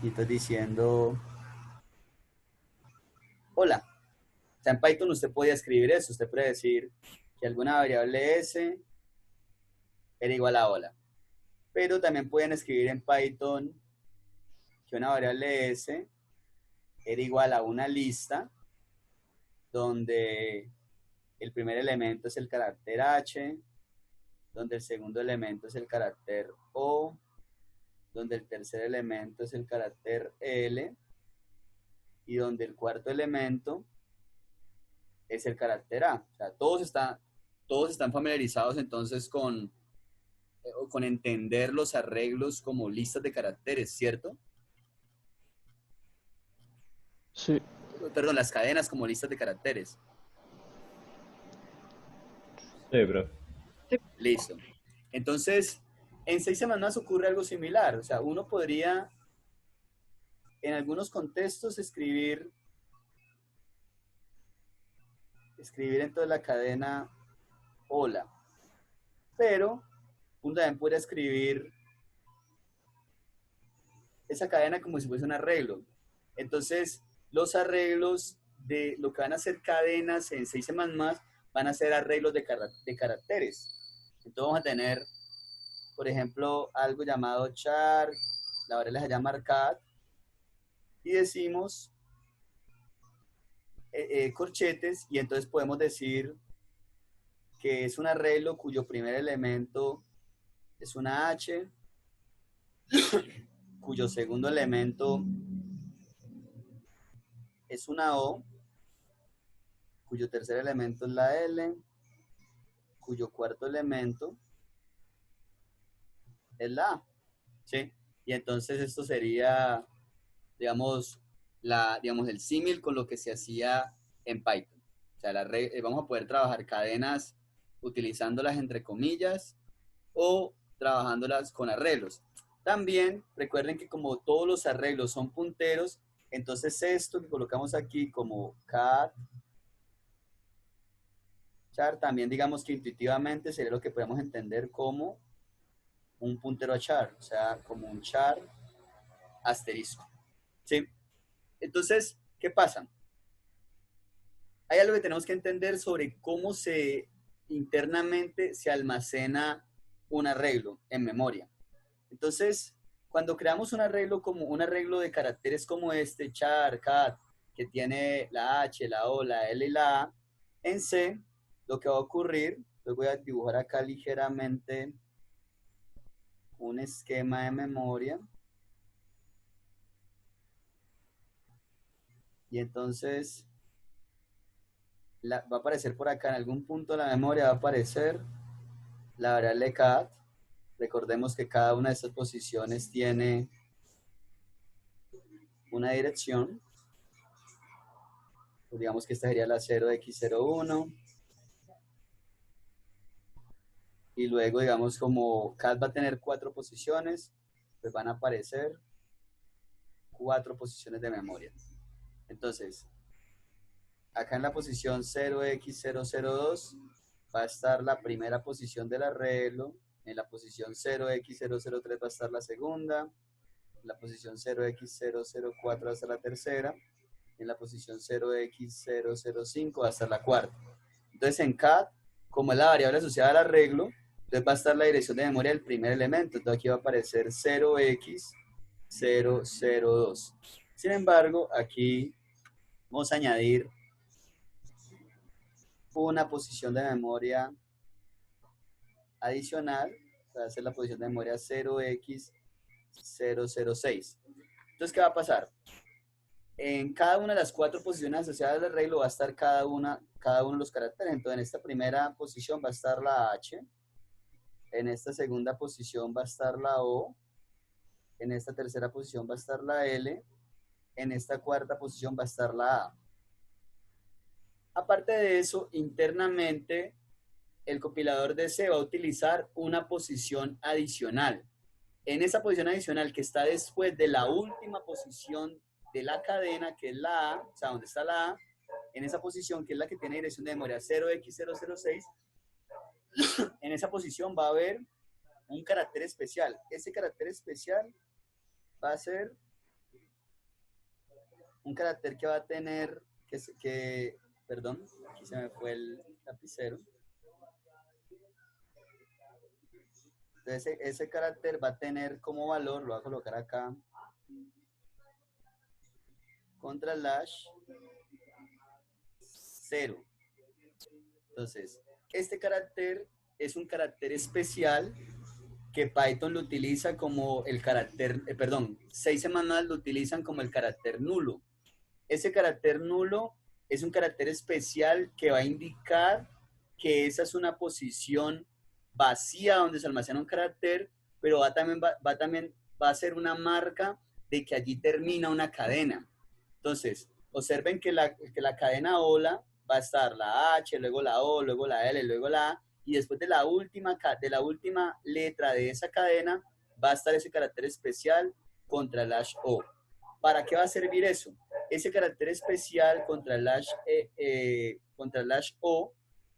y entonces diciendo hola. O sea, en Python usted podía escribir eso, usted puede decir que alguna variable s era igual a hola. Pero también pueden escribir en Python que una variable s era igual a una lista donde el primer elemento es el carácter h, donde el segundo elemento es el carácter o, donde el tercer elemento es el carácter l y donde el cuarto elemento es el carácter a. O sea, todos están familiarizados entonces con entender los arreglos como listas de caracteres, ¿cierto? Sí, Perdón, las cadenas como listas de caracteres. Sí, bro. Listo. Entonces, en 6 semanas ocurre algo similar. O sea, uno podría, en algunos contextos, escribir entonces la cadena hola. Pero uno también puede escribir esa cadena como si fuese un arreglo. Entonces, los arreglos de lo que van a ser cadenas en 6 semanas van a ser arreglos de caracteres. Entonces vamos a tener, por ejemplo, algo llamado char, la variable se llama cat, y decimos corchetes, y entonces podemos decir que es un arreglo cuyo primer elemento es una h, cuyo segundo elemento es una o, cuyo tercer elemento es la l, cuyo cuarto elemento es la a, ¿sí? Y entonces esto sería, digamos, el símil con lo que se hacía en Python. O sea, vamos a poder trabajar cadenas utilizándolas entre comillas o trabajándolas con arreglos. También recuerden que como todos los arreglos son punteros, entonces esto que colocamos aquí como cat, char, también digamos que intuitivamente sería lo que podemos entender como un puntero a char, o sea, como un char asterisco. ¿Sí? Entonces, ¿qué pasa? Hay algo que tenemos que entender sobre cómo internamente se almacena un arreglo en memoria. Entonces, cuando creamos un arreglo de caracteres como este, char, cat, que tiene la H, la O, la L y la A, en C, lo que va a ocurrir, les voy a dibujar acá ligeramente un esquema de memoria. Y entonces va a aparecer por acá en algún punto de la memoria, va a aparecer la variable cat. Recordemos que cada una de estas posiciones tiene una dirección. Pues digamos que esta sería la 0x01. Y luego, digamos, como cat va a tener 4 posiciones, pues van a aparecer 4 posiciones de memoria. Entonces, acá en la posición 0x002 va a estar la primera posición del arreglo, en la posición 0x003 va a estar la segunda, en la posición 0x004 va a estar la tercera, en la posición 0x005 va a estar la cuarta. Entonces en cat, como es la variable asociada al arreglo, entonces va a estar la dirección de memoria del primer elemento. Entonces aquí va a aparecer 0x002. Sin embargo, aquí vamos a añadir una posición de memoria adicional. Va a ser la posición de memoria 0x006. Entonces, ¿qué va a pasar? En cada una de las 4 posiciones asociadas al arreglo va a estar cada uno de los caracteres. Entonces, en esta primera posición va a estar la H, en esta segunda posición va a estar la O, en esta tercera posición va a estar la L, en esta cuarta posición va a estar la A. Aparte de eso, internamente, el compilador de C va a utilizar una posición adicional. En esa posición adicional que está después de la última posición de la cadena, que es la A, o sea, donde está la A, en esa posición, que es la que tiene dirección de memoria 0x006, en esa posición va a haber un carácter especial. Ese carácter especial va a ser un carácter que va a tener, perdón, aquí se me fue el lapicero. Entonces ese carácter va a tener como valor, lo voy a colocar acá, contralash 0. Entonces, este carácter es un carácter especial que Python lo utiliza como el carácter, 6 semanas lo utilizan como el carácter nulo. Ese carácter nulo es un carácter especial que va a indicar que esa es una posición vacía donde se almacena un carácter, pero va a ser una marca de que allí termina una cadena. Entonces, observen que la cadena hola va a estar la H, luego la O, luego la L, luego la A, y después de la última letra de esa cadena va a estar ese carácter especial contra el hash O. ¿Para qué va a servir eso? Ese carácter especial contra el hash O,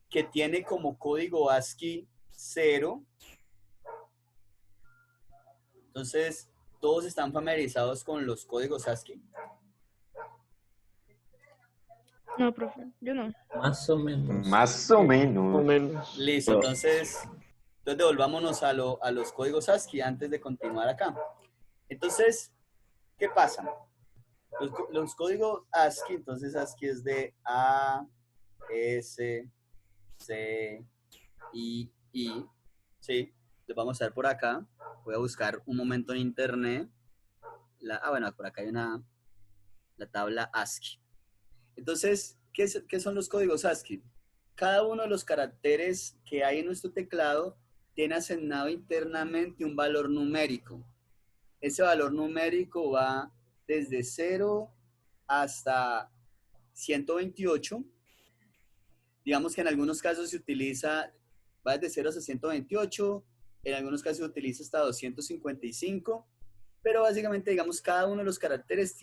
que tiene como código ASCII 0. Entonces, ¿todos están familiarizados con los códigos ASCII? No, profe, yo no. Más o menos. Más o menos. O menos. Listo, entonces devolvámonos a los códigos ASCII antes de continuar acá. Entonces, ¿qué pasa? Los códigos ASCII, entonces ASCII es de A, S, C, I, ¿sí? Los vamos a ver por acá. Voy a buscar un momento en internet. Bueno, por acá hay la tabla ASCII. Entonces, ¿qué son los códigos ASCII? Cada uno de los caracteres que hay en nuestro teclado tiene asignado internamente un valor numérico. Ese valor numérico va desde 0 hasta 128. Digamos que en algunos casos va desde 0 hasta 128, en algunos casos se utiliza hasta 255, pero básicamente, digamos, cada uno de los caracteres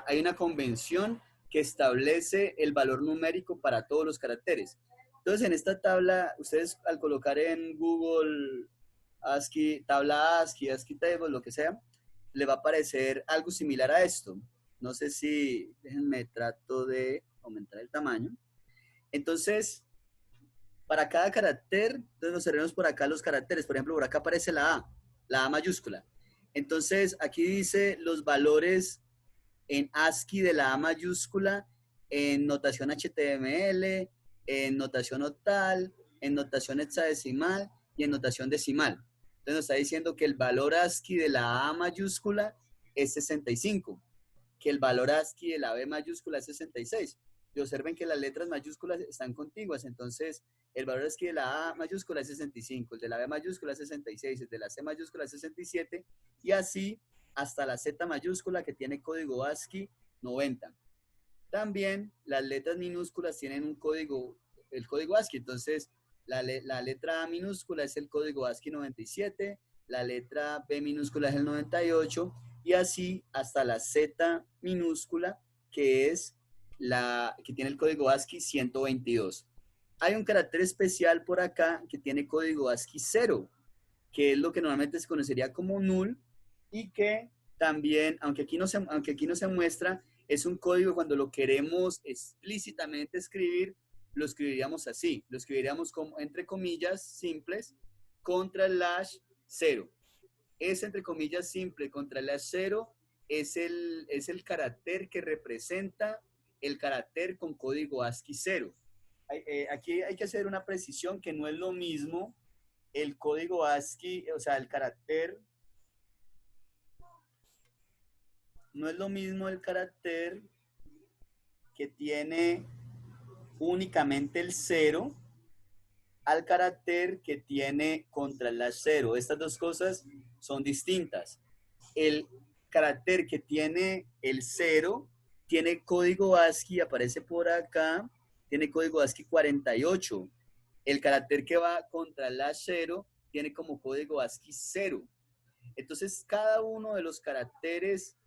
hay una convención que establece el valor numérico para todos los caracteres. Entonces, en esta tabla, ustedes al colocar en Google ASCII, tabla ASCII, ASCII table, lo que sea, le va a aparecer algo similar a esto. No sé si, déjenme, trato de aumentar el tamaño. Entonces, para cada carácter, entonces nos serviremos por acá los caracteres. Por ejemplo, por acá aparece la A mayúscula. Entonces, aquí dice los valores en ASCII de la A mayúscula, en notación HTML, en notación octal, en notación hexadecimal y en notación decimal. Entonces nos está diciendo que el valor ASCII de la A mayúscula es 65, que el valor ASCII de la B mayúscula es 66. Y observen que las letras mayúsculas están contiguas, entonces el valor ASCII de la A mayúscula es 65, el de la B mayúscula es 66, el de la C mayúscula es 67, y así hasta la Z mayúscula, que tiene código ASCII 90. También las letras minúsculas tienen un código, el código ASCII. Entonces, la letra A minúscula es el código ASCII 97, la letra B minúscula es el 98, y así hasta la Z minúscula, que es la que tiene el código ASCII 122. Hay un carácter especial por acá que tiene código ASCII 0, que es lo que normalmente se conocería como null, y que también, aunque aquí no se muestra, es un código cuando lo queremos explícitamente escribir, lo escribiríamos así, lo escribiríamos como entre comillas simples contra el slash 0. Ese entre comillas simple contra el slash 0 es el carácter que representa el carácter con código ASCII 0. Aquí hay que hacer una precisión que no es lo mismo el código ASCII, o sea, el carácter, no es lo mismo el carácter que tiene únicamente el 0 al carácter que tiene contra el slash 0. Estas dos cosas son distintas. El carácter que tiene el 0 tiene código ASCII, aparece por acá, tiene código ASCII 48. El carácter que va contra el slash 0 tiene como código ASCII 0. Entonces, cada uno de los caracteres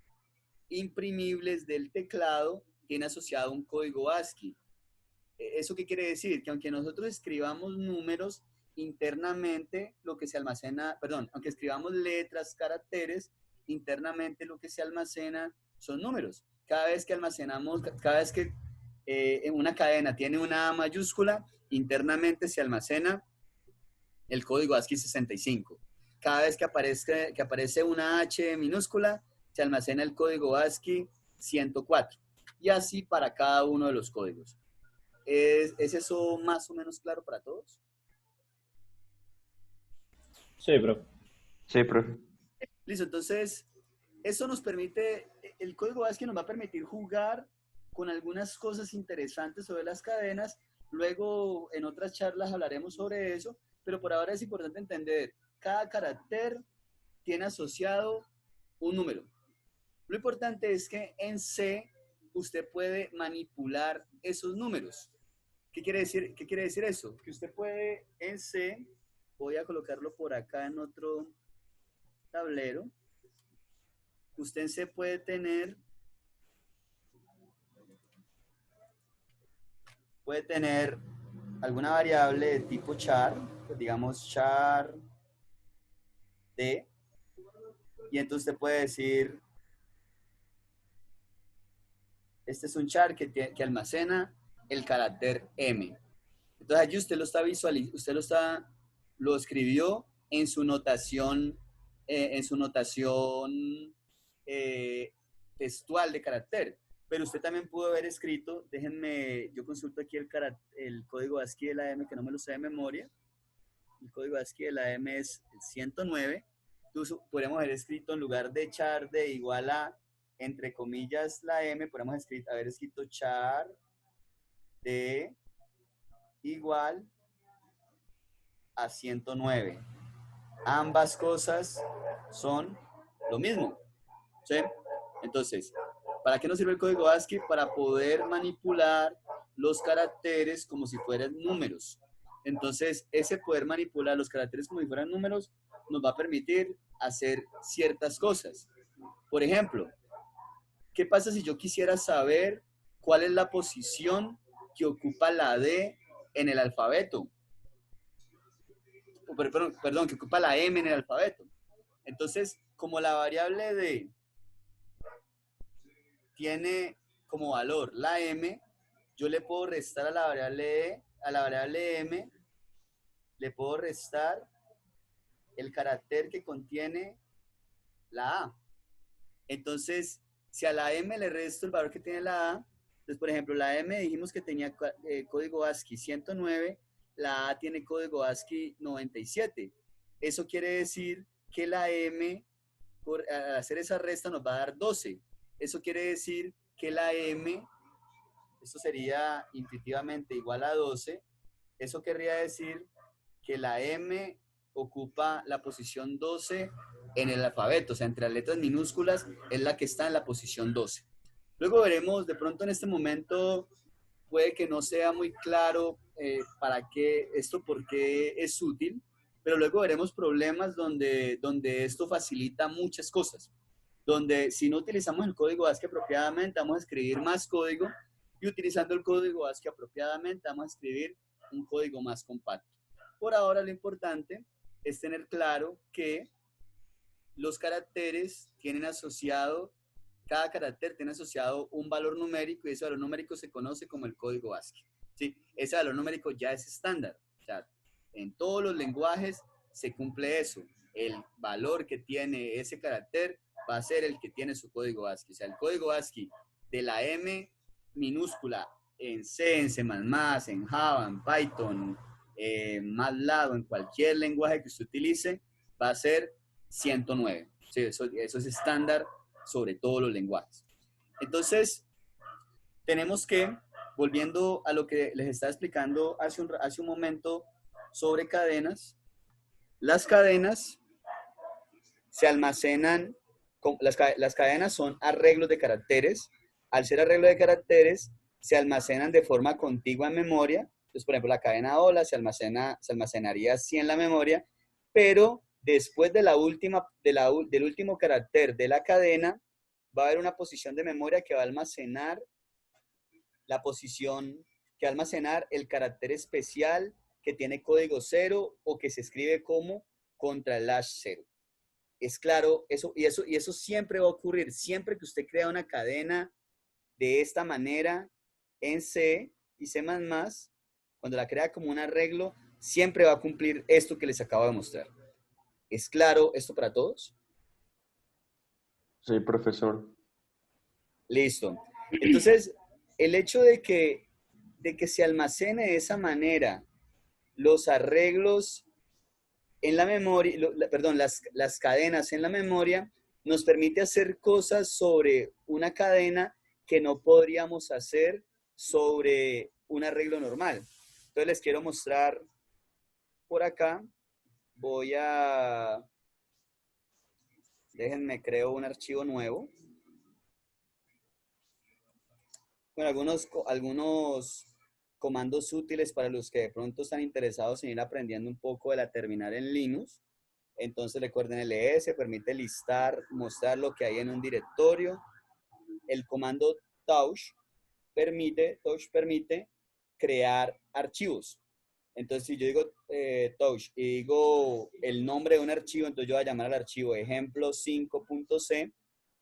imprimibles del teclado tiene asociado un código ASCII. ¿Eso qué quiere decir? Que aunque nosotros escribamos números internamente, lo que se almacena, perdón, aunque escribamos letras, caracteres, internamente lo que se almacena son números. Cada vez que almacenamos, cada vez que en una cadena tiene una A mayúscula, internamente se almacena el código ASCII 65. Cada vez que aparece una H minúscula, se almacena el código ASCII 104. Y así para cada uno de los códigos. ¿Es eso más o menos claro para todos? Sí, profe. Sí, profe. Listo, entonces, eso nos permite, el código ASCII nos va a permitir jugar con algunas cosas interesantes sobre las cadenas. Luego, en otras charlas hablaremos sobre eso, pero por ahora es importante entender, cada carácter tiene asociado un número. Lo importante es que en C usted puede manipular esos números. ¿Qué quiere decir eso? Que usted puede en C, voy a colocarlo por acá en otro tablero, usted en C puede tener alguna variable de tipo char, pues digamos char D, y entonces usted puede decir, este es un char que almacena el carácter M. Entonces allí usted lo está visualizando, lo escribió en su notación, textual de carácter. Pero usted también pudo haber escrito, déjenme, yo consulto aquí el código ASCII de la M, que no me lo sé de memoria. El código ASCII de la M es el 109. Entonces podríamos haber escrito en lugar de char de igual a, entre comillas, la M, podríamos haber escrito char de igual a 109. Ambas cosas son lo mismo, ¿sí? Entonces, ¿para qué nos sirve el código ASCII? Para poder manipular los caracteres como si fueran números. Entonces, ese poder manipular los caracteres como si fueran números nos va a permitir hacer ciertas cosas. Por ejemplo, ¿qué pasa si yo quisiera saber cuál es la posición que ocupa la D en el alfabeto? Perdón, que ocupa la M en el alfabeto. Entonces, como la variable D tiene como valor la M, yo le puedo restar a la variable M, le puedo restar el carácter que contiene la A. Entonces, si a la M le resto el valor que tiene la A, entonces, por ejemplo, la M dijimos que tenía código ASCII 109, la A tiene código ASCII 97. Eso quiere decir que la M, al hacer esa resta, nos va a dar 12. Eso quiere decir que la M, esto sería intuitivamente igual a 12. Eso querría decir que la M ocupa la posición 12 en el alfabeto, o sea, entre las letras minúsculas es la que está en la posición 12. Luego veremos, de pronto en este momento puede que no sea muy claro para qué esto, por qué es útil, pero luego veremos problemas donde esto facilita muchas cosas, donde si no utilizamos el código ASCII apropiadamente, vamos a escribir más código y utilizando el código ASCII apropiadamente, vamos a escribir un código más compacto. Por ahora lo importante es tener claro que los caracteres tienen asociado, cada carácter tiene asociado un valor numérico y ese valor numérico se conoce como el código ASCII. ¿Sí? Ese valor numérico ya es estándar. O sea, en todos los lenguajes se cumple eso. El valor que tiene ese carácter va a ser el que tiene su código ASCII. O sea, el código ASCII de la M minúscula en C, en C++, en Java, en Python, MATLAB, en cualquier lenguaje que usted utilice, va a ser 109. Sí, eso es estándar sobre todos los lenguajes. Entonces, tenemos que, volviendo a lo que les estaba explicando hace un momento sobre cadenas, las cadenas se almacenan, las cadenas son arreglos de caracteres. Al ser arreglos de caracteres, se almacenan de forma contigua en memoria. Entonces, por ejemplo, la cadena hola se almacenaría así en la memoria, pero después de del último carácter de la cadena, va a haber una posición de memoria que va a almacenar la posición, que va a almacenar el carácter especial que tiene código 0 o que se escribe como /0. Es claro, eso siempre va a ocurrir. Siempre que usted crea una cadena de esta manera en C y C++, cuando la crea como un arreglo, siempre va a cumplir esto que les acabo de mostrar. ¿Es claro esto para todos? Sí, profesor. Listo. Entonces, el hecho de que se almacene de esa manera los arreglos en la memoria, las cadenas en la memoria, nos permite hacer cosas sobre una cadena que no podríamos hacer sobre un arreglo normal. Entonces, les quiero mostrar por acá. Déjenme creo un archivo nuevo. Bueno, algunos comandos útiles para los que de pronto están interesados en ir aprendiendo un poco de la terminal en Linux. Entonces recuerden, ls permite listar, mostrar lo que hay en un directorio. El comando touch permite crear archivos. Entonces, si yo digo touch y digo el nombre de un archivo, entonces yo voy a llamar al archivo ejemplo 5.c.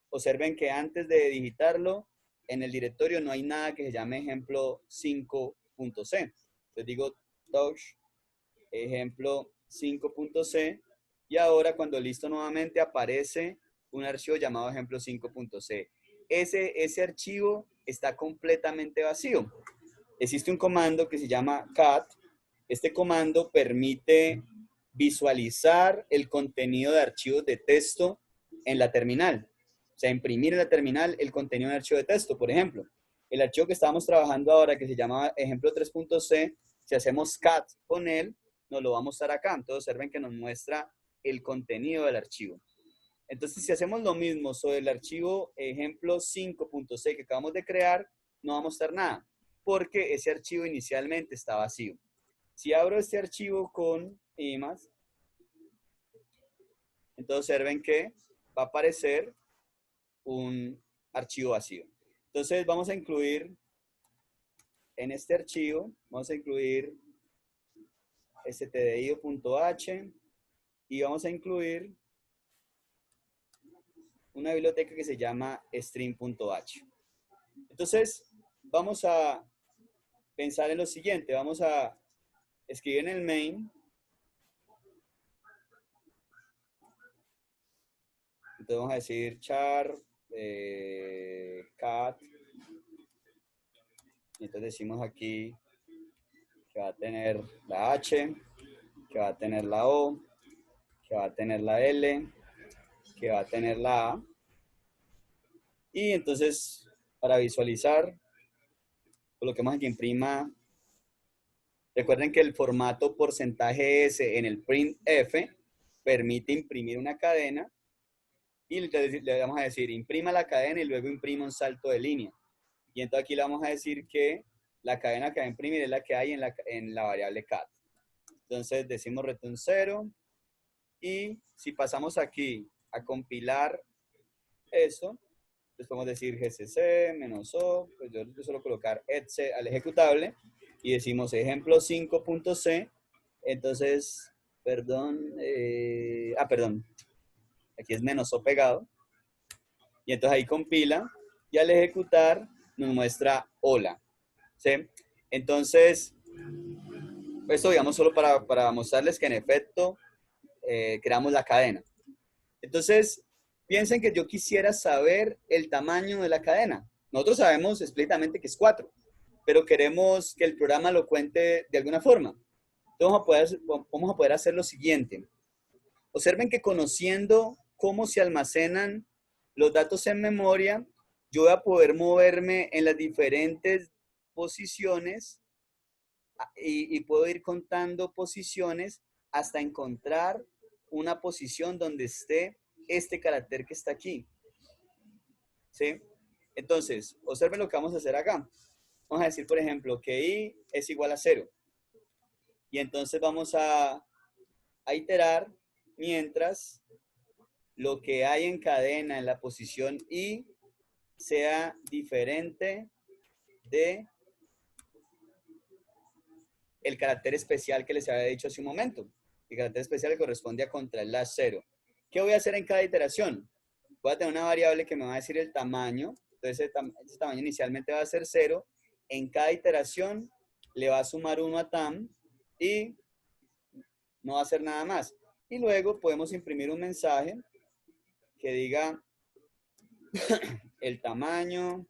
Observen que antes de digitarlo, en el directorio no hay nada que se llame ejemplo 5.c. Entonces digo touch ejemplo 5.c y ahora cuando listo nuevamente aparece un archivo llamado ejemplo 5.c. Ese archivo está completamente vacío. Existe un comando que se llama cat. Este comando permite visualizar el contenido de archivos de texto en la terminal. O sea, imprimir en la terminal el contenido de un archivo de texto. Por ejemplo, el archivo que estábamos trabajando ahora, que se llama ejemplo 3.c, si hacemos cat con él, nos lo va a mostrar acá. Entonces, observen que nos muestra el contenido del archivo. Entonces, si hacemos lo mismo sobre el archivo ejemplo 5.c que acabamos de crear, no va a mostrar nada, porque ese archivo inicialmente está vacío. Si abro este archivo con IMAX, entonces observen que va a aparecer un archivo vacío. Entonces vamos a incluir en este archivo, vamos a incluir stdio.h y vamos a incluir una biblioteca que se llama string.h. Entonces vamos a pensar en lo siguiente, vamos a escribir en el main. Entonces vamos a decir char cat. Y entonces decimos aquí que va a tener la H, que va a tener la O, que va a tener la L, que va a tener la A. Y entonces, para visualizar, coloquemos aquí en prima. Recuerden que el formato porcentaje %S en el printf permite imprimir una cadena y le vamos a decir imprima la cadena y luego imprima un salto de línea. Y entonces aquí le vamos a decir que la cadena que va a imprimir es la que hay en la variable cat. Entonces decimos return 0 y si pasamos aquí a compilar eso, entonces podemos decir gcc -o, pues yo suelo colocar etc al ejecutable y decimos ejemplo 5.c, entonces, perdón, aquí es -o pegado, y entonces ahí compila y al ejecutar nos muestra hola, ¿sí? Entonces, esto digamos solo para mostrarles que en efecto creamos la cadena. Entonces, piensen que yo quisiera saber el tamaño de la cadena. Nosotros sabemos explícitamente que es 4, pero queremos que el programa lo cuente de alguna forma. Entonces vamos a poder hacer lo siguiente. Observen que conociendo cómo se almacenan los datos en memoria, yo voy a poder moverme en las diferentes posiciones y puedo ir contando posiciones hasta encontrar una posición donde esté este carácter que está aquí. ¿Sí? Entonces, observen lo que vamos a hacer acá. Vamos a decir, por ejemplo, que i es igual a 0. Y entonces vamos a iterar mientras lo que hay en cadena en la posición i sea diferente de el carácter especial que les había dicho hace un momento. El carácter especial le corresponde a contra el /0. ¿Qué voy a hacer en cada iteración? Voy a tener una variable que me va a decir el tamaño. Entonces ese tamaño inicialmente va a ser 0. En cada iteración le va a sumar 1 a tam y no va a hacer nada más. Y luego podemos imprimir un mensaje que diga el tamaño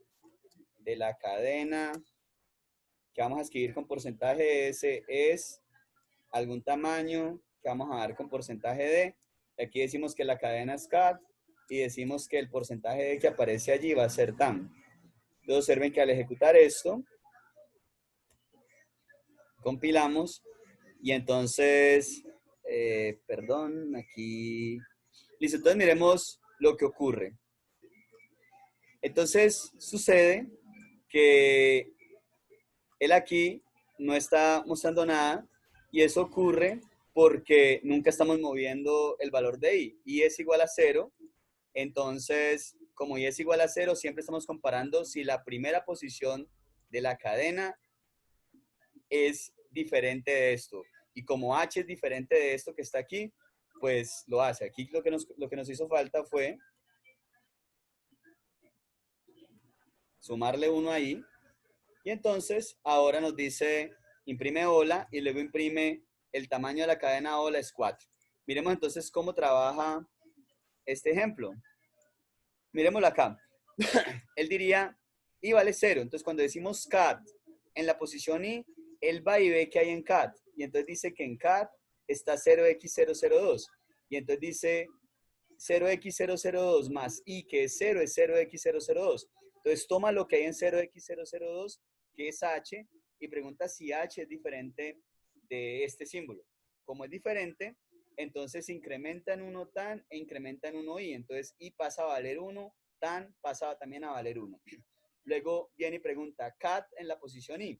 de la cadena que vamos a escribir con porcentaje S es algún tamaño que vamos a dar con porcentaje D. Aquí decimos que la cadena es cat y decimos que el porcentaje D que aparece allí va a ser tam. Entonces observen que al ejecutar esto, compilamos y entonces, perdón, aquí, listo, entonces miremos lo que ocurre. Entonces sucede que él aquí no está mostrando nada y eso ocurre porque nunca estamos moviendo el valor de i. I es igual a 0, entonces como i es igual a 0, siempre estamos comparando si la primera posición de la cadena es diferente de esto. Y como h es diferente de esto que está aquí, pues lo hace. Aquí lo que nos hizo falta fue sumarle 1 ahí. Y entonces ahora nos dice imprime hola y luego imprime el tamaño de la cadena hola es 4. Miremos entonces cómo trabaja este ejemplo. Miremoslo acá. Él diría i vale 0. Entonces cuando decimos cat en la posición i, él va y ve que hay en cat. Y entonces dice que en cat está 0x002. Y entonces dice 0x002 más i que es 0 es 0x002. Entonces toma lo que hay en 0x002, que es h, y pregunta si h es diferente de este símbolo. Como es diferente, entonces incrementa en 1 tan e incrementa en 1 i. Entonces i pasa a valer 1, tan pasa también a valer 1. Luego viene y pregunta cat en la posición i.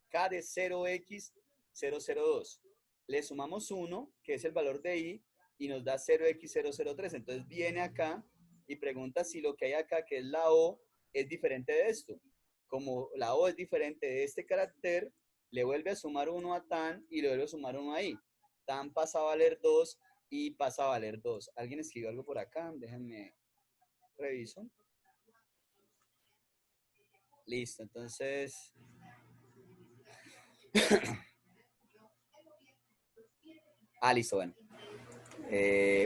Cat es 0x002. Le sumamos 1, que es el valor de i, y nos da 0x003. Entonces viene acá y pregunta si lo que hay acá, que es la o, es diferente de esto. Como la o es diferente de este carácter, le vuelve a sumar 1 a tan y le vuelve a sumar 1 a i. Tan pasa a valer 2 y pasa a valer 2. ¿Alguien escribió algo por acá? Déjenme reviso. Listo, entonces... listo, bueno.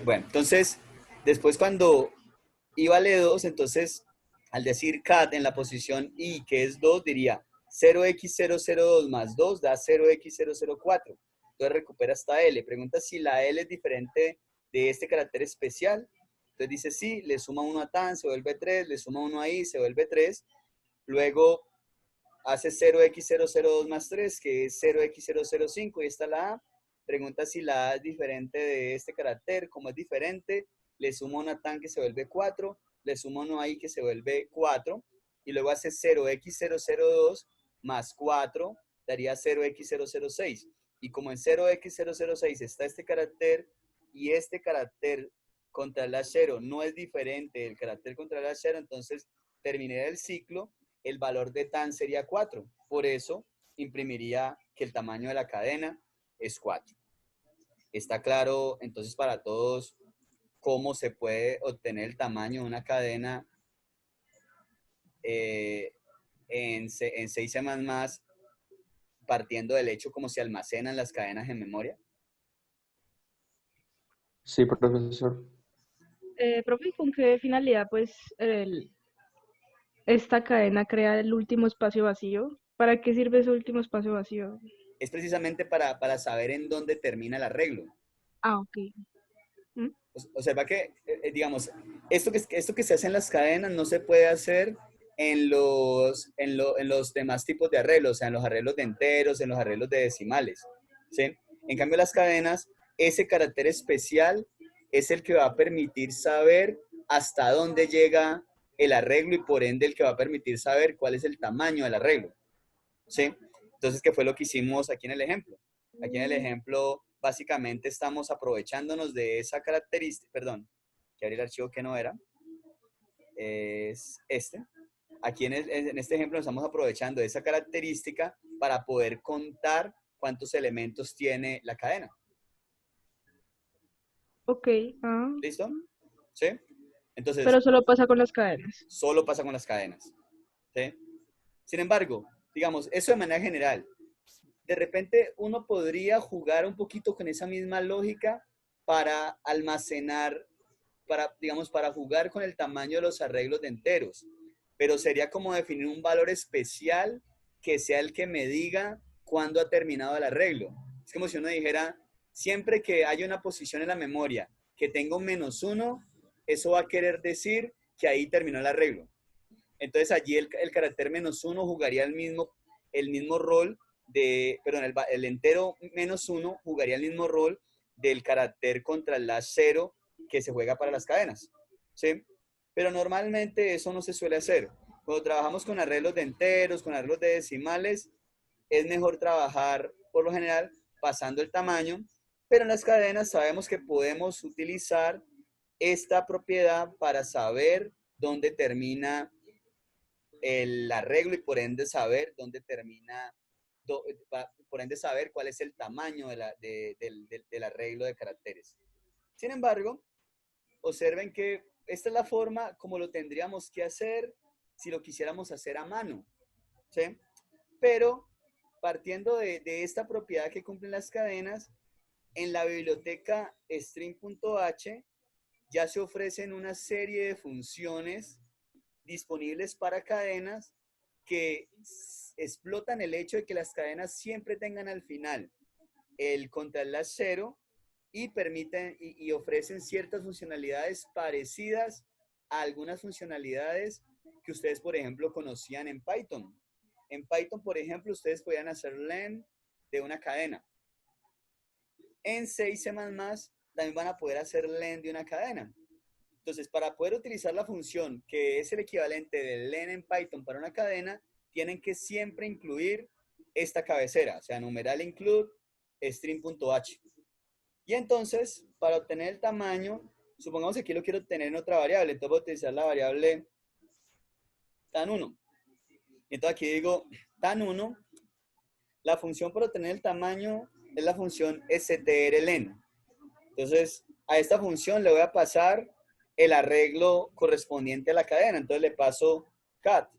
Bueno, entonces, después cuando i vale 2, entonces, al decir cat en la posición i, que es 2, diría 0x002 más 2 da 0x004. Entonces recupera esta L. Pregunta si la L es diferente de este carácter especial. Entonces dice sí, le suma 1 a tan, se vuelve 3, le suma 1 a i, se vuelve 3. Luego hace 0x002 más 3, que es 0x005, y está la A. Pregunta si la A es diferente de este carácter. Como es diferente, le sumo una tan que se vuelve 4, le sumo uno ahí que se vuelve 4, y luego hace 0x002 más 4, daría 0x006. Y como en 0x006 está este carácter, y este carácter contra el cero no es diferente del carácter contra el cero, entonces terminé el ciclo, el valor de tan sería 4. Por eso imprimiría que el tamaño de la cadena es 4. ¿Está claro entonces para todos cómo se puede obtener el tamaño de una cadena en 6C++, partiendo del hecho como se almacenan las cadenas en memoria? Sí, profesor. Profe, ¿con qué finalidad pues esta cadena crea el último espacio vacío? ¿Para qué sirve ese último espacio vacío? Es precisamente para saber en dónde termina el arreglo. Ah, ok. ¿Mm? Observa que, digamos, esto que se hace en las cadenas no se puede hacer en los demás tipos de arreglos, o sea, en los arreglos de enteros, en los arreglos de decimales, ¿sí? En cambio, las cadenas, ese carácter especial es el que va a permitir saber hasta dónde llega el arreglo y por ende el que va a permitir saber cuál es el tamaño del arreglo, ¿sí? Entonces, ¿qué fue lo que hicimos aquí en el ejemplo? Aquí en el ejemplo, básicamente estamos aprovechándonos de esa característica, perdón, que abrí el archivo que no era, es este. Aquí en este ejemplo nos estamos aprovechando de esa característica para poder contar cuántos elementos tiene la cadena. Ok. Ah. ¿Listo? ¿Sí? Entonces, Pero solo pasa con las cadenas. solo pasa con las cadenas. ¿Sí? Sin embargo, digamos, eso de manera general. De repente uno podría jugar un poquito con esa misma lógica para almacenar, digamos, para jugar con el tamaño de los arreglos de enteros. Pero sería como definir un valor especial que sea el que me diga cuándo ha terminado el arreglo. Es como si uno dijera, siempre que haya una posición en la memoria que tenga un -1, eso va a querer decir que ahí terminó el arreglo. Entonces allí el carácter -1 jugaría el mismo rol perdón, el entero -1 jugaría el mismo rol del carácter contra el /0 que se juega para las cadenas, ¿sí? Pero normalmente eso no se suele hacer. Cuando trabajamos con arreglos de enteros, con arreglos de decimales, es mejor trabajar, por lo general, pasando el tamaño, pero en las cadenas sabemos que podemos utilizar esta propiedad para saber dónde termina el arreglo y por ende saber dónde termina, por ende saber cuál es el tamaño del arreglo de caracteres. Sin embargo, observen que esta es la forma como lo tendríamos que hacer si lo quisiéramos hacer a mano, ¿sí? Pero partiendo de esta propiedad que cumplen las cadenas, en la biblioteca string.h ya se ofrecen una serie de funciones disponibles para cadenas que explotan el hecho de que las cadenas siempre tengan al final el contra el /0 y permiten y ofrecen ciertas funcionalidades parecidas a algunas funcionalidades que ustedes, por ejemplo, conocían en Python. En Python, por ejemplo, ustedes podían hacer len de una cadena. En 6C++ también van a poder hacer len de una cadena. Entonces, para poder utilizar la función que es el equivalente del len en Python para una cadena, tienen que siempre incluir esta cabecera, o sea, numeral include string.h. Y entonces, para obtener el tamaño, supongamos que aquí lo quiero obtener en otra variable, entonces voy a utilizar la variable tan1. Entonces aquí digo tan1, la función para obtener el tamaño es la función strlen. Entonces, a esta función le voy a pasar el arreglo correspondiente a la cadena. Entonces le paso cat.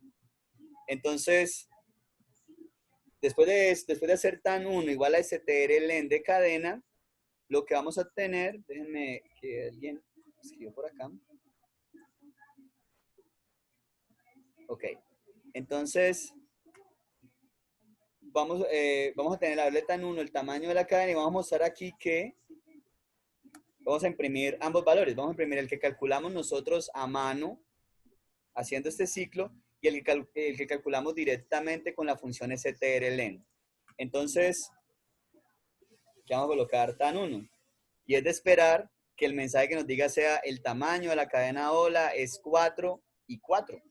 Entonces, después de hacer tan1 igual a strlen de cadena, lo que vamos a obtener, déjenme que alguien escribió por acá. Ok, entonces vamos a tener la variable tan1, el tamaño de la cadena, y vamos a mostrar aquí que vamos a imprimir ambos valores. Vamos a imprimir el que calculamos nosotros a mano, haciendo este ciclo, y el que calculamos directamente con la función strlen. Entonces, aquí vamos a colocar tan1. Y es de esperar que el mensaje que nos diga sea el tamaño de la cadena hola es 4 y 4.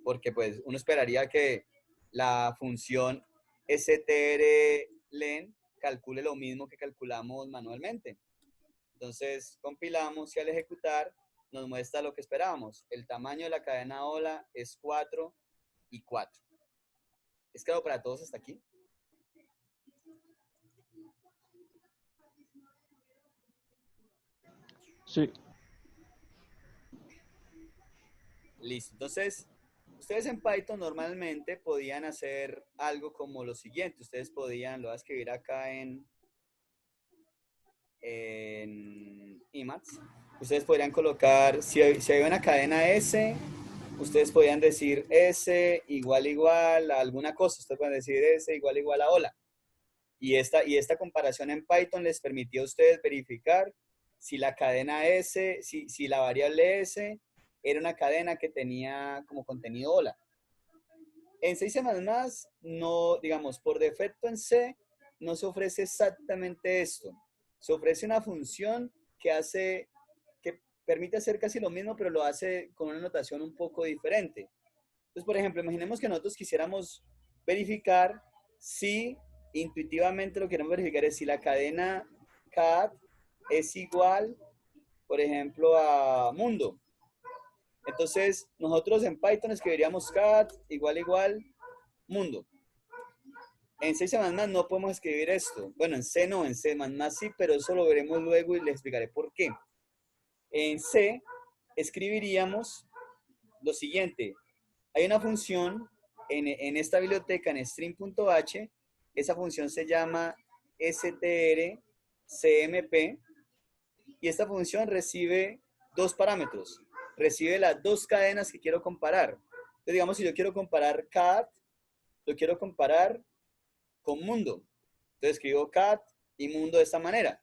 Porque pues uno esperaría que la función strlen calcule lo mismo que calculamos manualmente. Entonces compilamos y al ejecutar nos muestra lo que esperábamos. El tamaño de la cadena hola es 4 y 4. ¿Es claro para todos hasta aquí? Sí. Listo. Entonces, ustedes en Python normalmente podían hacer algo como lo siguiente. Ustedes podían, lo voy a escribir acá en Emacs. Ustedes podrían colocar, si hay una cadena S, ustedes podían decir S igual a alguna cosa. Ustedes pueden decir S igual a hola. Y esta comparación en Python les permitió a ustedes verificar si la cadena S, si la variable S era una cadena que tenía como contenido hola. En C++, no, digamos, por defecto en C, no se ofrece exactamente esto. Se ofrece una función que permite hacer casi lo mismo, pero lo hace con una notación un poco diferente. Entonces, por ejemplo, imaginemos que nosotros quisiéramos verificar si intuitivamente lo que queremos verificar es si la cadena cat es igual, por ejemplo, a mundo. Entonces, nosotros en Python escribiríamos cat igual mundo. En C++ no podemos escribir esto. Bueno, en C no, en C++ sí, pero eso lo veremos luego y les explicaré por qué. En C escribiríamos lo siguiente. Hay una función en esta biblioteca, en string.h. Esa función se llama strcmp y esta función recibe dos parámetros. Recibe las dos cadenas que quiero comparar. Entonces, digamos, si yo quiero comparar cat, lo quiero comparar con mundo. Entonces escribo cat y mundo de esta manera.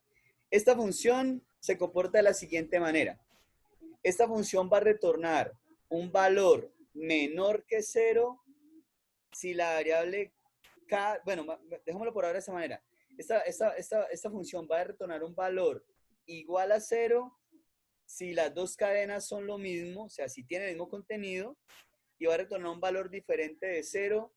Esta función se comporta de la siguiente manera. Esta función va a retornar un valor menor que 0 si la variable cat, bueno, dejémoslo por ahora de esta manera. Esta función va a retornar un valor igual a 0 si las dos cadenas son lo mismo, o sea, si tienen el mismo contenido, y va a retornar un valor diferente de 0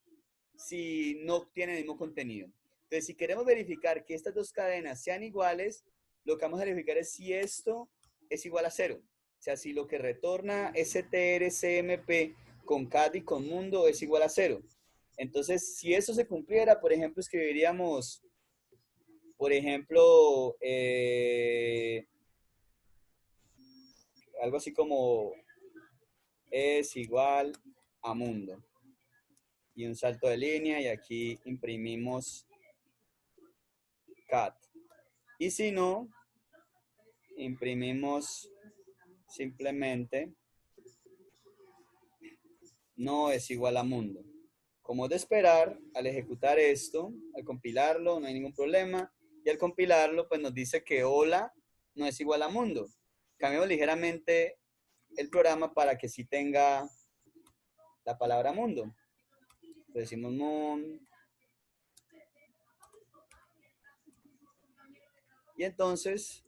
si no tienen el mismo contenido. Entonces, si queremos verificar que estas dos cadenas sean iguales, lo que vamos a verificar es si esto es igual a 0. O sea, si lo que retorna strcmp con cat y con mundo es igual a 0. Entonces, si eso se cumpliera, por ejemplo, escribiríamos, por ejemplo, algo así como es igual a mundo. Y un salto de línea y aquí imprimimos cat. Y si no, imprimimos simplemente no es igual a mundo. Como es de esperar, al ejecutar esto, al compilarlo, no hay ningún problema. Y al compilarlo, pues nos dice que hola no es igual a mundo. Cambiamos ligeramente el programa para que sí tenga la palabra mundo. Entonces decimos moon. Y entonces,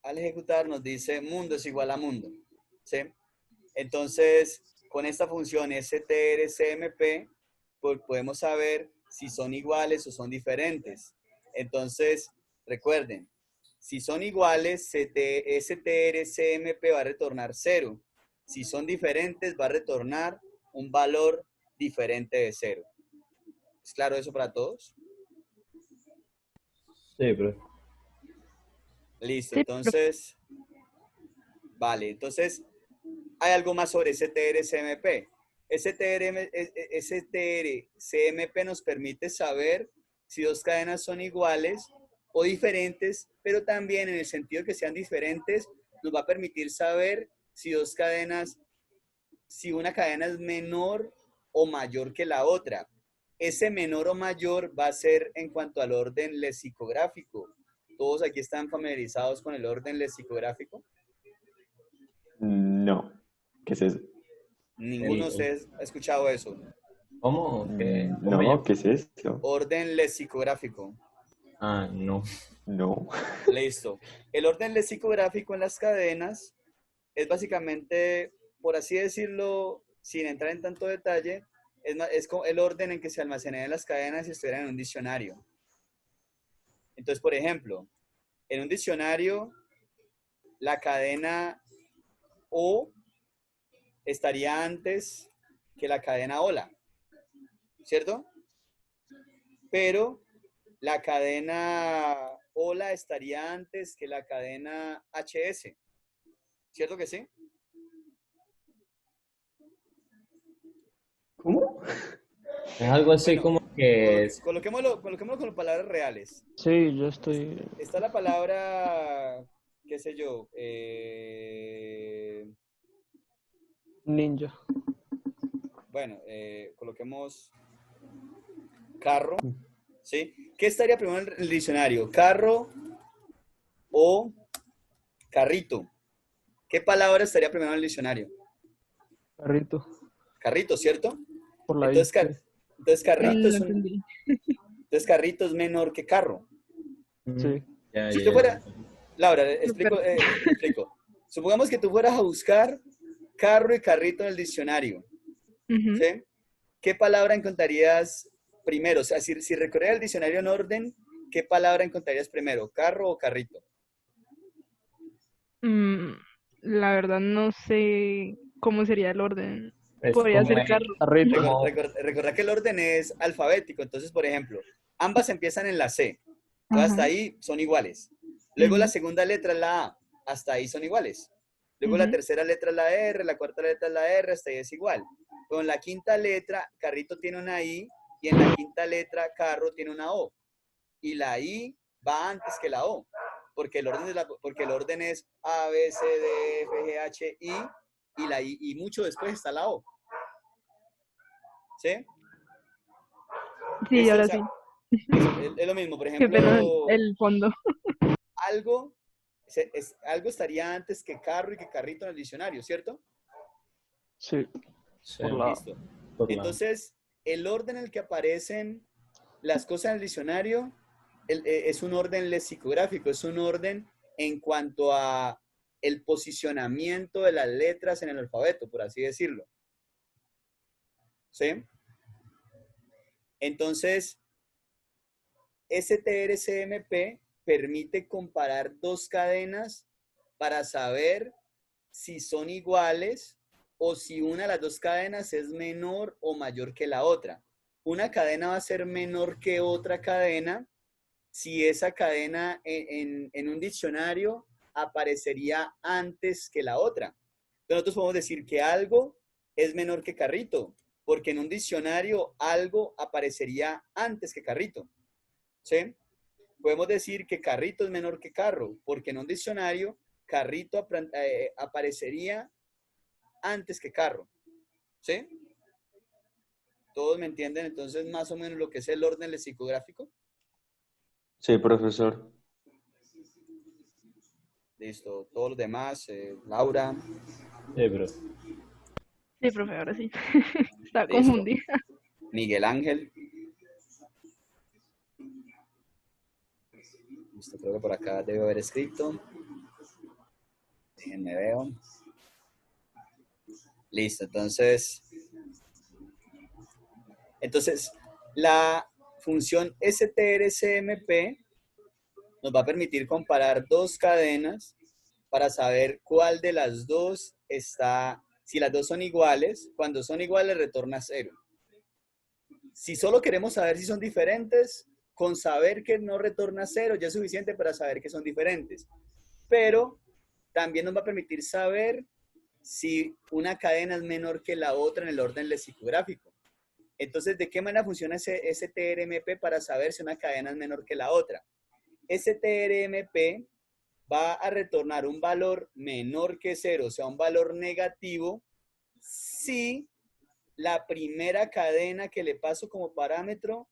al ejecutar nos dice mundo es igual a mundo. ¿Sí? Entonces, con esta función strcmp, pues podemos saber si son iguales o son diferentes. Entonces, recuerden, si son iguales, strcmp va a retornar 0. Si son diferentes, va a retornar un valor diferente de 0. ¿Es claro eso para todos? Sí, profe. Listo, Sí, entonces, vale, entonces, hay algo más sobre strcmp. strcmp nos permite saber si dos cadenas son iguales o diferentes, pero también en el sentido que sean diferentes, nos va a permitir saber si una cadena es menor o mayor que la otra. Ese menor o mayor va a ser en cuanto al orden lexicográfico. ¿Todos aquí están familiarizados con el orden lexicográfico? No. ¿Qué es eso? Ninguno de ustedes ha escuchado eso. ¿Cómo? ¿Cómo No, llama? ¿qué es eso? Orden lexicográfico. Ah, no. No. Listo. El orden lexicográfico en las cadenas es básicamente, por así decirlo, sin entrar en tanto detalle, es como el orden en que se almacenan las cadenas si estuvieran en un diccionario. Entonces, por ejemplo, en un diccionario, la cadena O estaría antes que la cadena hola, ¿cierto? Pero la cadena hola estaría antes que la cadena HS, ¿cierto que sí? ¿Cómo? Es algo así Bueno, como que coloquémoslo con palabras reales. Sí, yo estoy Está la palabra, qué sé yo, ninja. bueno, coloquemos carro, ¿sí? ¿Qué estaría primero en el diccionario? ¿Carro o carrito? ¿Qué palabra estaría primero en el diccionario? Carrito. Carrito, ¿cierto? Por la I. Entonces, entonces carrito Lo entendí. entonces carrito es menor que carro. Sí. Ya, Si ya, tú ya. fueras, Laura, Súper. explico. Supongamos que tú fueras a buscar carro y carrito en el diccionario, Ujú. ¿sí? ¿Qué palabra encontrarías primero? O sea, si recorrieras el diccionario en orden, ¿qué palabra encontrarías primero? ¿Carro o carrito? Mm, la verdad no sé cómo sería el orden. Es Podría como, ser carro. Carrito. Recordá que el orden es alfabético. Entonces, por ejemplo, ambas empiezan en la C. Entonces, Ajá. hasta ahí son iguales. Luego la Ujú, segunda letra es la A. Hasta ahí son iguales. Luego la ujú. tercera letra es la R, la cuarta letra es la R, hasta ahí es igual. Con la quinta letra, carrito tiene una I y en la quinta letra, carro tiene una O. Y la I va antes que la O, porque el orden es A, B, C, D, F, G, H, I y la I, y mucho después está la O. ¿Sí? Sí, Listo, o ahora sea, sí. es lo mismo. Por Qué pena el, ejemplo, el fondo. algo, algo estaría antes que carro y que carrito en el diccionario, ¿cierto? Sí, sí, por la Listo. por la... Entonces, el orden en el que aparecen las cosas en el diccionario es un orden lexicográfico, es un orden en cuanto a el posicionamiento de las letras en el alfabeto, por así decirlo. ¿Sí? Entonces, STRCMP permite comparar dos cadenas para saber si son iguales o si una de las dos cadenas es menor o mayor que la otra. Una cadena va a ser menor que otra cadena si esa cadena en un diccionario aparecería antes que la otra. Entonces nosotros podemos decir que algo es menor que carrito, porque en un diccionario algo aparecería antes que carrito. ¿Sí? Podemos decir que carrito es menor que carro, porque en un diccionario carrito aparecería antes que carro. ¿Sí? ¿Todos me entienden entonces más o menos lo que es el orden lexicográfico? Sí, profesor. Listo. Todos los demás, Laura, bro. Sí, profe, ahora sí. Está listo. confundida. Miguel Ángel. Listo, creo que por acá debe haber escrito. Déjenme veo. Listo, entonces la función strcmp nos va a permitir comparar dos cadenas para saber cuál de las dos está, si las dos son iguales, cuando son iguales retorna 0. Si solo queremos saber si son diferentes, con saber que no retorna 0 ya es suficiente para saber que son diferentes. Pero también nos va a permitir saber si una cadena es menor que la otra en el orden lexicográfico. Entonces, ¿de qué manera funciona ese STRMP para saber si una cadena es menor que la otra? STRMP va a retornar un valor menor que 0, o sea, un valor negativo, si la primera cadena que le paso como parámetro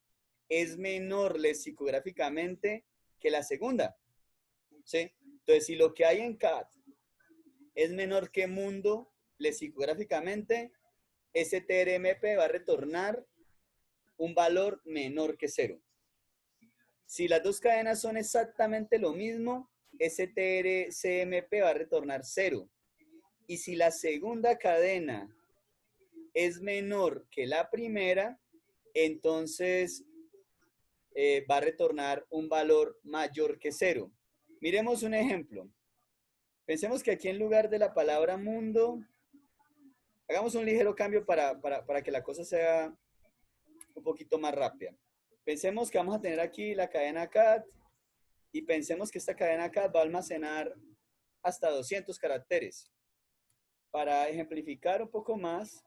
es menor lexicográficamente que la segunda. ¿Sí? Entonces, si lo que hay en CAT es menor que mundo lexicográficamente, STRMP va a retornar un valor menor que 0. Si las dos cadenas son exactamente lo mismo, STRCMP va a retornar 0. Y si la segunda cadena es menor que la primera, entonces va a retornar un valor mayor que 0. Miremos un ejemplo. Pensemos que aquí en lugar de la palabra mundo, hagamos un ligero cambio para que la cosa sea un poquito más rápida. Pensemos que vamos a tener aquí la cadena cat y pensemos que esta cadena cat va a almacenar hasta 200 caracteres. Para ejemplificar un poco más,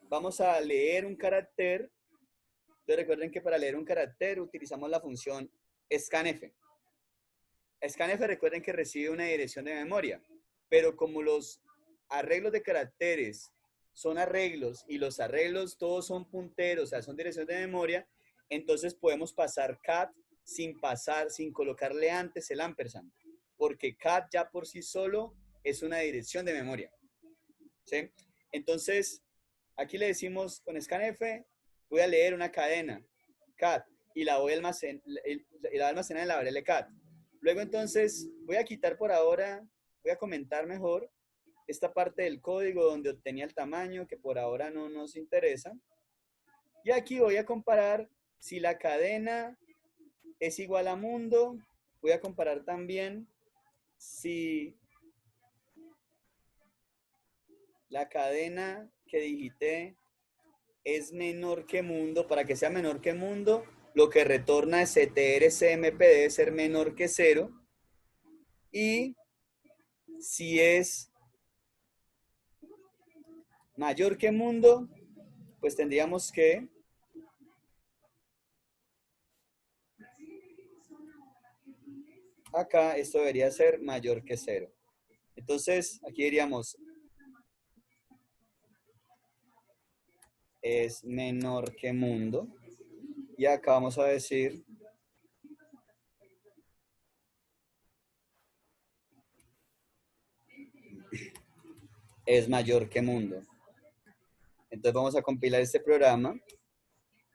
vamos a leer un carácter. Entonces recuerden que para leer un carácter utilizamos la función scanf. Scanf, recuerden que recibe una dirección de memoria, pero como los arreglos de caracteres son arreglos y los arreglos todos son punteros, o sea, son direcciones de memoria, entonces podemos pasar cat sin colocarle antes el ampersand, porque cat ya por sí solo es una dirección de memoria. ¿Sí? Entonces, aquí le decimos con scanf, voy a leer una cadena cat y la voy a almacenar en la variable cat. Luego entonces voy a quitar por ahora, voy a comentar mejor esta parte del código donde obtenía el tamaño, que por ahora no nos interesa. Y aquí voy a comparar si la cadena es igual a mundo. Voy a comparar también si la cadena que digité es menor que mundo. Para que sea menor que mundo, lo que retorna STRCMP debe ser menor que 0. Y si es mayor que mundo, pues tendríamos que acá esto debería ser mayor que 0. Entonces, aquí diríamos es menor que mundo. Y acá vamos a decir es mayor que mundo. Entonces vamos a compilar este programa.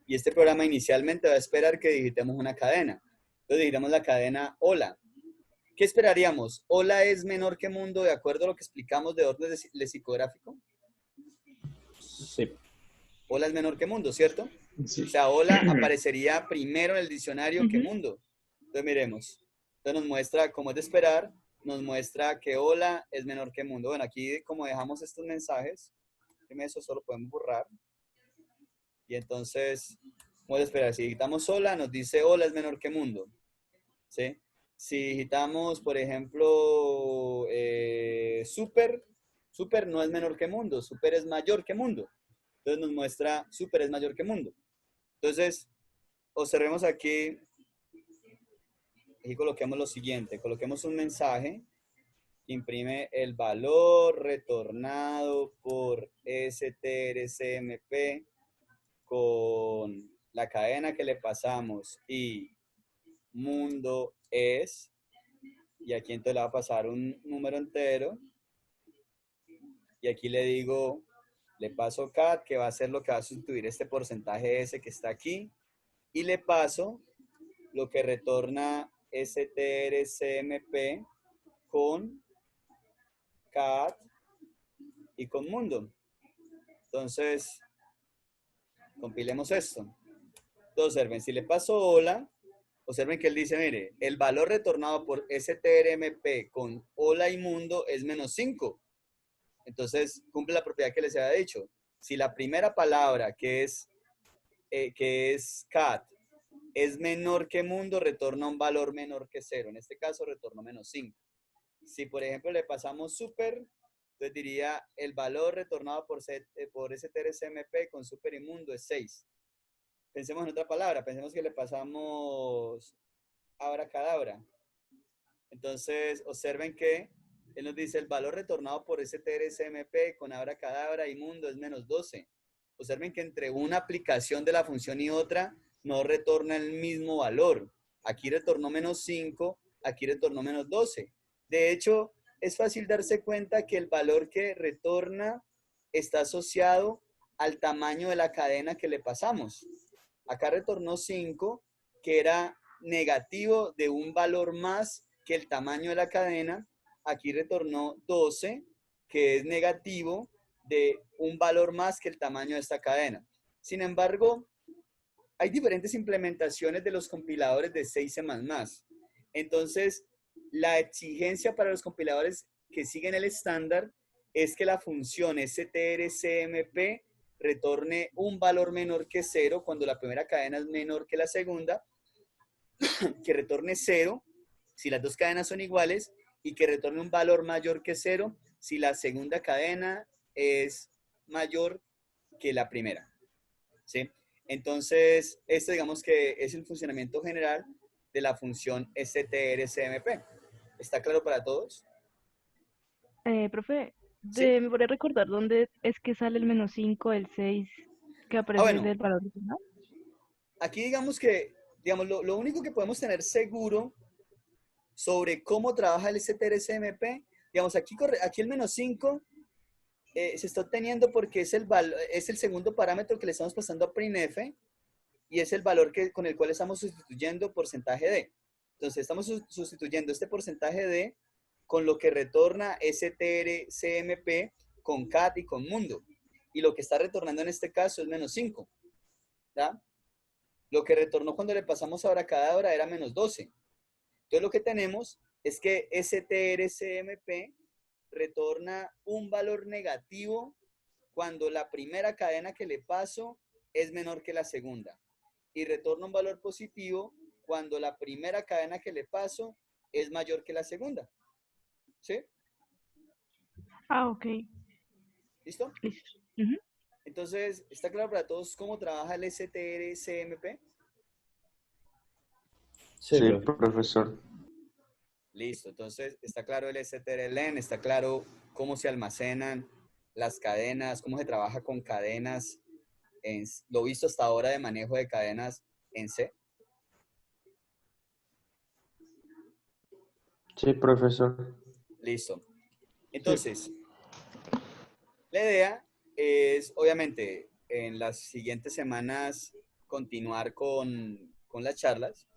Y este programa inicialmente va a esperar que digitemos una cadena. Entonces digitamos la cadena hola. ¿Qué esperaríamos? Hola es menor que mundo de acuerdo a lo que explicamos de orden lexicográfico. Sí. Hola es menor que mundo, ¿cierto? Sí. O sea, hola aparecería primero en el diccionario que mundo. Entonces miremos. Entonces nos muestra, como es de esperar, nos muestra que hola es menor que mundo. Bueno, aquí como dejamos estos mensajes, eso solo podemos borrar. Y entonces, como es de esperar, si digitamos hola, nos dice hola es menor que mundo. ¿Sí? Si digitamos, por ejemplo, super no es menor que mundo, super es mayor que mundo. Entonces nos muestra super es mayor que mundo. Entonces, observemos aquí coloquemos lo siguiente, coloquemos un mensaje que imprime el valor retornado por strcmp con la cadena que le pasamos y mundo es, y aquí entonces le va a pasar un número entero, y aquí le digo, le paso cat, que va a ser lo que va a sustituir este porcentaje S que está aquí, y le paso lo que retorna strcmp con cat y con mundo. Entonces, compilemos esto. Entonces, observen, si le paso hola, observen que él dice, mire, el valor retornado por strmp con hola y mundo es menos 5. Entonces, cumple la propiedad que les había dicho. Si la primera palabra, que es cat, es menor que mundo, retorna un valor menor que 0. En este caso, retornó menos 5. Si, por ejemplo, le pasamos super, entonces diría, el valor retornado por strcmp con super y mundo es 6. Pensemos en otra palabra. Pensemos que le pasamos abracadabra. Entonces, observen que él nos dice el valor retornado por strcmp con abracadabra y mundo es menos 12. Observen que entre una aplicación de la función y otra no retorna el mismo valor. Aquí retornó menos 5, aquí retornó menos 12. De hecho, es fácil darse cuenta que el valor que retorna está asociado al tamaño de la cadena que le pasamos. Acá retornó 5, que era negativo de un valor más que el tamaño de la cadena. Aquí retornó 12, que es negativo de un valor más que el tamaño de esta cadena. Sin embargo, hay diferentes implementaciones de los compiladores de C y C++. Entonces, la exigencia para los compiladores que siguen el estándar es que la función strcmp retorne un valor menor que 0 cuando la primera cadena es menor que la segunda, que retorne 0 si las dos cadenas son iguales y que retorne un valor mayor que 0 si la segunda cadena es mayor que la primera. ¿Sí? Entonces, este digamos que es el funcionamiento general de la función strcmp. ¿Está claro para todos? Profe, ¿Sí? ¿me podría recordar dónde es que sale el -5, el 6 que aparece Bueno, del valor original? aquí digamos que, digamos, lo único que podemos tener seguro sobre cómo trabaja el strcmp, digamos, aquí el -5 se está obteniendo porque es el segundo parámetro que le estamos pasando a printf y es el valor con el cual estamos sustituyendo porcentaje d. Entonces, estamos sustituyendo este porcentaje d con lo que retorna strcmp con cat y con mundo. Y lo que está retornando en este caso es -5. ¿Ya? Lo que retornó cuando le pasamos a abracadabra era -12. Entonces, lo que tenemos es que strcmp retorna un valor negativo cuando la primera cadena que le paso es menor que la segunda. Y retorna un valor positivo cuando la primera cadena que le paso es mayor que la segunda. ¿Sí? Ah, ok. ¿Listo? Listo. Ujú. Entonces, ¿está claro para todos cómo trabaja el strcmp? Sí, Sí, profe. profesor. Listo. Entonces, está claro el strlen, está claro cómo se almacenan las cadenas, cómo se trabaja con cadenas, lo visto hasta ahora de manejo de cadenas en C. Sí, profesor. Listo. Sí. Entonces, la idea es, obviamente, en las siguientes semanas continuar con las charlas.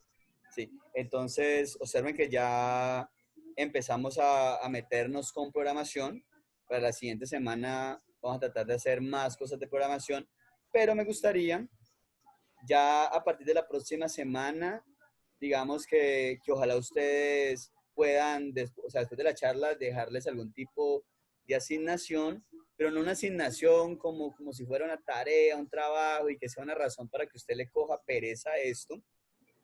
Sí. Entonces, observen que ya empezamos a meternos con programación. Para la siguiente semana vamos a tratar de hacer más cosas de programación, pero me gustaría ya a partir de la próxima semana, digamos que ojalá ustedes puedan, o sea, después de la charla, dejarles algún tipo de asignación, pero no una asignación como si fuera una tarea, un trabajo y que sea una razón para que usted le coja pereza a esto,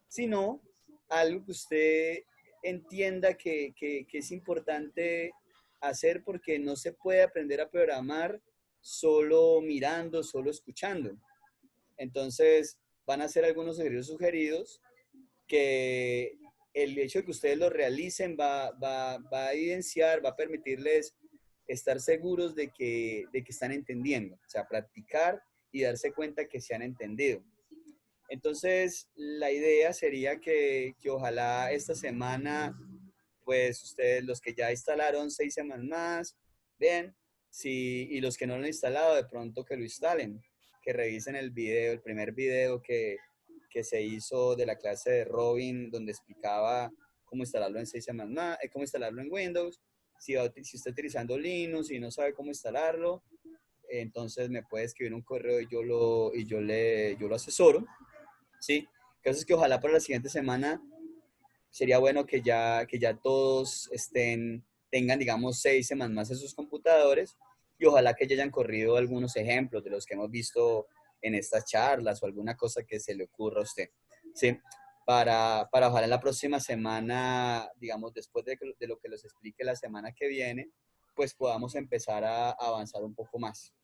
sino algo que usted entienda que es importante hacer porque no se puede aprender a programar solo mirando, solo escuchando. Entonces, van a ser algunos ejercicios sugeridos que el hecho de que ustedes lo realicen va a evidenciar, va a permitirles estar seguros de que están entendiendo. O sea, practicar y darse cuenta que se han entendido. Entonces, la idea sería que ojalá esta semana, pues ustedes, los que ya instalaron 6 semanas más, bien, y los que no lo han instalado, de pronto que lo instalen, que revisen el video, el primer video que se hizo de la clase de Robin, donde explicaba cómo instalarlo en 6 semanas más, cómo instalarlo en Windows, si está utilizando Linux y no sabe cómo instalarlo, entonces me puede escribir un correo y yo lo asesoro. ¿Sí? Entonces que ojalá para la siguiente semana sería bueno que ya todos tengan, digamos, 6 semanas más en sus computadores y ojalá que ya hayan corrido algunos ejemplos de los que hemos visto en estas charlas o alguna cosa que se le ocurra a usted, ¿sí? Para ojalá en la próxima semana, digamos, después de lo que les explique la semana que viene, pues podamos empezar a avanzar un poco más.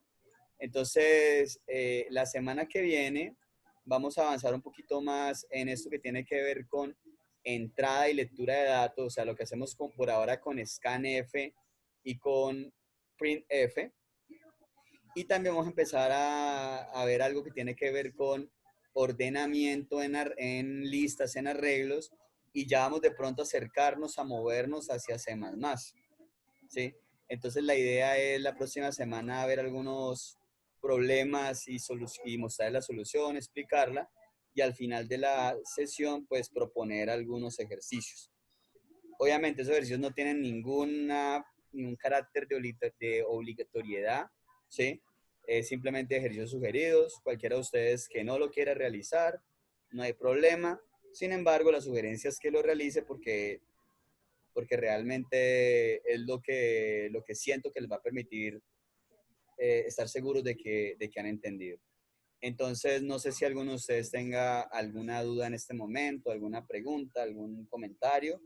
Entonces, la semana que viene vamos a avanzar un poquito más en esto que tiene que ver con entrada y lectura de datos, o sea, lo que hacemos por ahora con scanf y con printf. Y también vamos a empezar a ver algo que tiene que ver con ordenamiento en listas, en arreglos, y ya vamos de pronto a acercarnos, a movernos hacia C++, ¿sí? Entonces la idea es la próxima semana ver algunos problemas y mostrar la solución, explicarla, y al final de la sesión, pues proponer algunos ejercicios. Obviamente esos ejercicios no tienen ningún carácter de obligatoriedad, ¿sí? Es simplemente ejercicios sugeridos, cualquiera de ustedes que no lo quiera realizar, no hay problema. Sin embargo, la sugerencia es que lo realice porque realmente es lo que siento que les va a permitir estar seguros de que han entendido. Entonces, no sé si alguno de ustedes tenga alguna duda en este momento, alguna pregunta, algún comentario,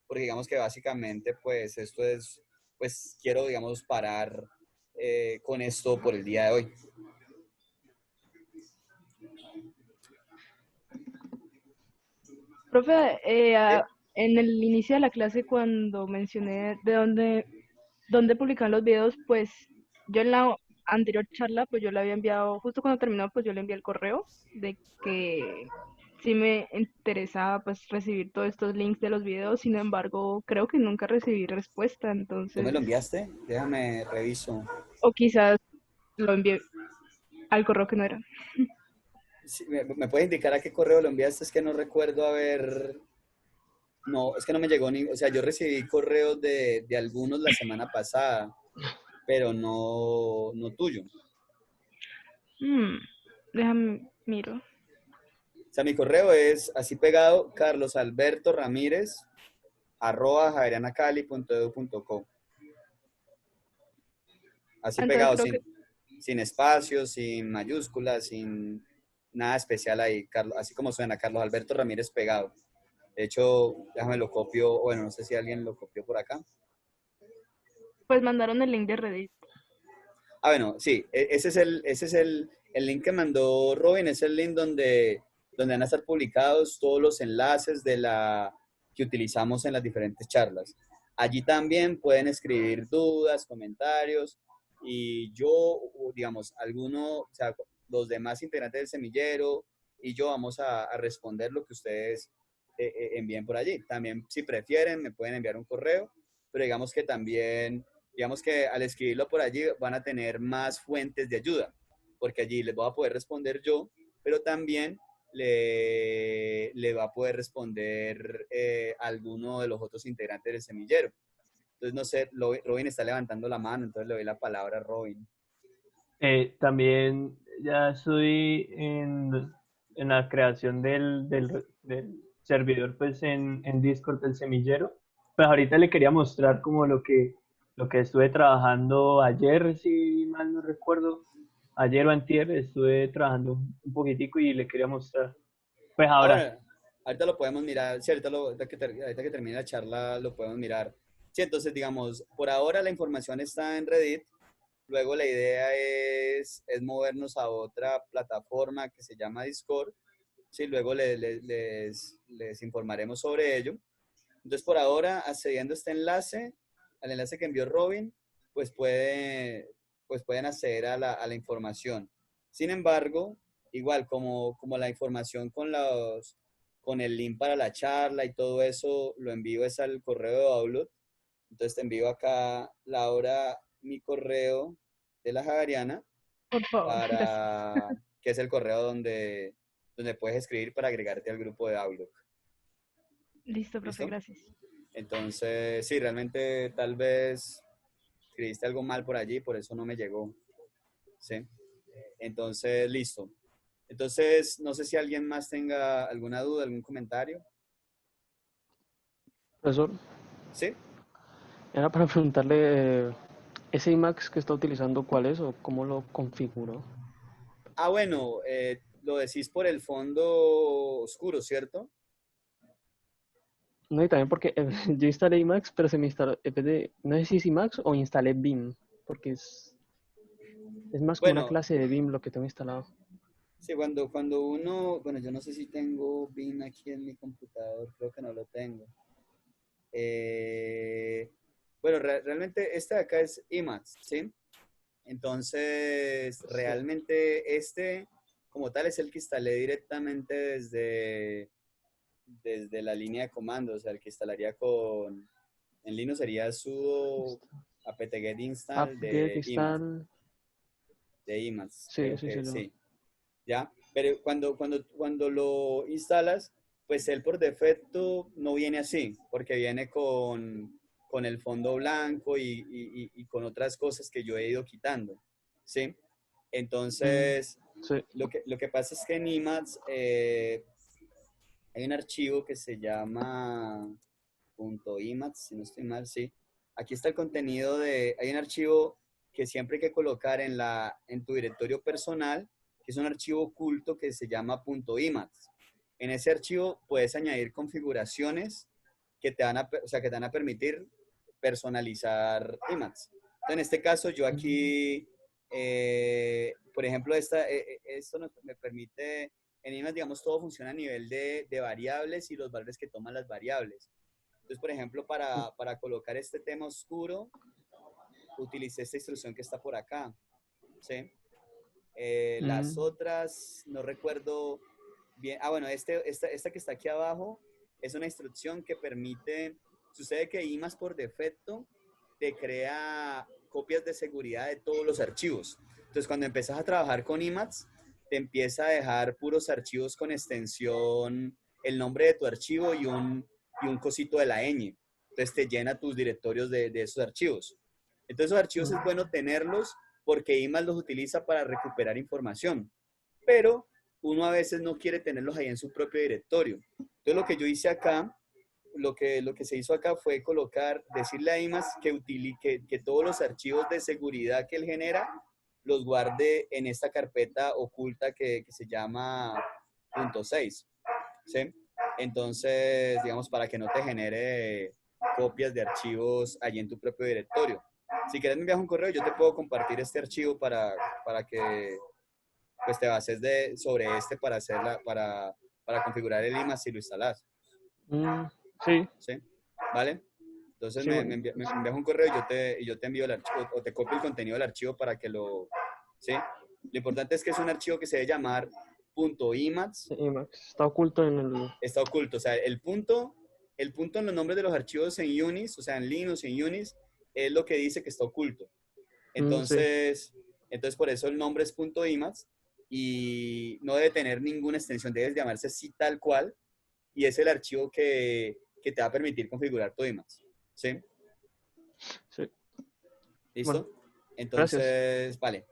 porque digamos que básicamente, pues, esto es, pues, quiero, digamos, parar con esto por el día de hoy. Profe, ¿Sí? en el inicio de la clase cuando mencioné de dónde publican los videos, pues yo en la anterior charla, pues yo le había enviado, justo cuando terminó, pues yo le envié el correo de que sí me interesaba pues recibir todos estos links de los videos, sin embargo, creo que nunca recibí respuesta, ¿Tú me lo entonces, enviaste? Déjame reviso. o quizás lo envié al correo que no era. Sí, ¿me puedes indicar a qué correo lo enviaste? Es que no recuerdo haber... No, es que no me llegó ni... O sea, yo recibí correos de algunos la semana pasada, pero no tuyo. Hmm, déjame, miro. O sea, mi correo es así pegado, carlosalbertoramirez@javerianacali.edu.co. Así Entonces pegado, creo que sin espacios, sin mayúsculas, sin nada especial ahí. Así como suena, Carlos Alberto Ramírez pegado. De hecho, déjame lo copio, bueno, no sé si alguien lo copió por acá. pues mandaron el link de Reddit. Ah, bueno, sí, ese es el link que mandó Robin, es el link donde van a estar publicados todos los enlaces que utilizamos en las diferentes charlas. Allí también pueden escribir dudas, comentarios, y yo, digamos, o sea, los demás integrantes del semillero y yo vamos a responder lo que ustedes envíen por allí. También, si prefieren, me pueden enviar un correo, pero digamos que al escribirlo por allí van a tener más fuentes de ayuda, porque allí les voy a poder responder yo, pero también le va a poder responder alguno de los otros integrantes del semillero. Entonces, no sé, Robin está levantando la mano, entonces le doy la palabra a Robin. También ya estoy en la creación del servidor pues en Discord del semillero. Pues ahorita le quería mostrar como lo que estuve trabajando ayer, si mal no recuerdo. Ayer o antier estuve trabajando un poquitico y le quería mostrar. Pues Ah, ahora, bueno, ahorita lo podemos mirar, sí, ahorita que termine la charla lo podemos mirar. Sí, entonces, digamos, por ahora la información está en Reddit. Luego la idea es movernos a otra plataforma que se llama Discord. Sí, luego les informaremos sobre ello. Entonces, por ahora, accediendo a este enlace, al enlace que envió Robin, pues, pueden acceder a la información. Sin embargo, igual como la información con el link para la charla y todo eso, lo envío es al correo de Outlook. Entonces te envío acá, Laura, mi correo de la Javeriana, Por favor, gracias. que es el correo donde puedes escribir para agregarte al grupo de Outlook. Listo, profe, ¿Listo? gracias. Entonces, sí, realmente tal vez escribiste algo mal por allí, por eso no me llegó. ¿Sí? Entonces, listo. Entonces, no sé si alguien más tenga alguna duda, algún comentario. profesor, ¿Sí? era para preguntarle, ese IMAX que está utilizando, ¿cuál es o cómo lo configuró? Ah, bueno, lo decís por el fondo oscuro, ¿cierto? No, y también porque yo instalé IMAX, pero se me instaló, en vez de, no sé si es IMAX o instalé BIM, porque es más como una Bueno, clase de BIM lo que tengo instalado. sí, cuando uno, bueno, yo no sé si tengo BIM aquí en mi computador, creo que no lo tengo. Bueno, realmente este de acá es IMAX, ¿sí? Entonces, Sí. realmente este, como tal, es el que instalé directamente desde la línea de comando, o sea, el que instalaría en Linux sería sudo apt-get install App get de IMAX, install. de IMAX, Sí, creo sí, que sí, sí. ¿Ya? Pero cuando lo instalas, pues él por defecto no viene así, porque viene con el fondo blanco y con otras cosas que yo he ido quitando, ¿sí? Entonces, Sí. lo que pasa es que en Emacs hay un archivo que se llama .emacs, si no estoy mal, sí. Aquí está el contenido hay un archivo que siempre hay que colocar en tu directorio personal, que es un archivo oculto que se llama .emacs. En ese archivo puedes añadir configuraciones que te van a permitir personalizar Emacs. Entonces, en este caso, yo aquí, por ejemplo, esto me permite, en Emacs, digamos, todo funciona a nivel de variables y los valores que toman las variables. Entonces, por ejemplo, para colocar este tema oscuro, utilicé esta instrucción que está por acá, ¿sí? Las otras, no recuerdo bien. Ah, bueno, esta que está aquí abajo es una instrucción que permite, sucede que Emacs por defecto te crea copias de seguridad de todos los archivos. Entonces, cuando empiezas a trabajar con Emacs, te empieza a dejar puros archivos con extensión, el nombre de tu archivo y un cosito de la ñ. Entonces, te llena tus directorios de esos archivos. Entonces, esos archivos es bueno tenerlos porque Emacs los utiliza para recuperar información. Pero uno a veces no quiere tenerlos ahí en su propio directorio. Entonces, lo que yo hice acá, lo que se hizo acá fue decirle a Emacs que todos los archivos de seguridad que él genera los guarde en esta carpeta oculta que se llama .6, ¿sí? Entonces, digamos, para que no te genere copias de archivos allí en tu propio directorio. Si quieres me envías un correo, yo te puedo compartir este archivo para que pues, te bases sobre para configurar el Emacs si lo instalas. Sí, ¿Sí? ¿Vale? Entonces sí, me bueno. envías un correo y yo te envío el archivo o te copio el contenido del archivo para que ¿sí? Lo importante es que es un archivo que se debe llamar .emacs. Emacs está oculto en el... Está oculto. O sea, el punto en los nombres de los archivos en Unix, o sea, en Linux, en Unix, es lo que dice que está oculto. Sí. Entonces por eso el nombre es .emacs y no debe tener ninguna extensión, debe llamarse así tal cual y es el archivo que te va a permitir configurar tu Emacs. ¿Sí? Sí. ¿Listo? Bueno, Entonces, vale.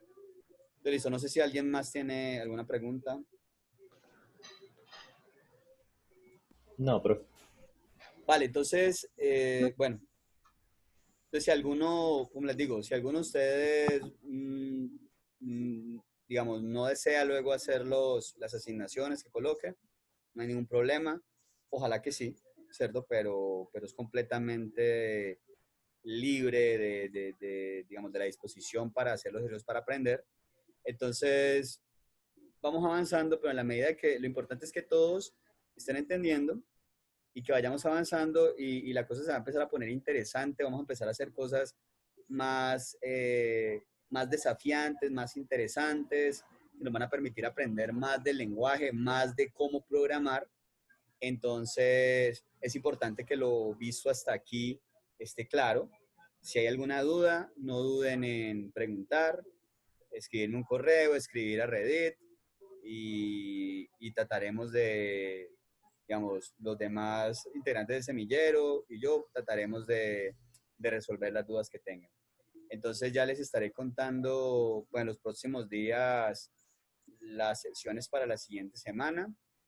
Listo. No sé si alguien más tiene alguna pregunta. No, profe. Vale, entonces, bueno. Entonces, si alguno, como les digo, si alguno de ustedes, digamos, no desea luego hacer las asignaciones que coloque, no hay ningún problema. Ojalá que sí, ¿cierto? Pero es completamente libre digamos, de la disposición para hacer los ejercicios para aprender. Entonces, vamos avanzando, pero en la medida que lo importante es que todos estén entendiendo y que vayamos avanzando y la cosa se va a empezar a poner interesante, vamos a empezar a hacer cosas más desafiantes, más interesantes, que nos van a permitir aprender más del lenguaje, más de cómo programar. Entonces, es importante que lo visto hasta aquí esté claro. Si hay alguna duda, no duden en preguntar, escribirme un correo, escribir a Reddit y trataremos digamos, los demás integrantes del semillero y yo trataremos de resolver las dudas que tengan. Entonces ya les estaré contando, bueno, en los próximos días las sesiones para la siguiente semana.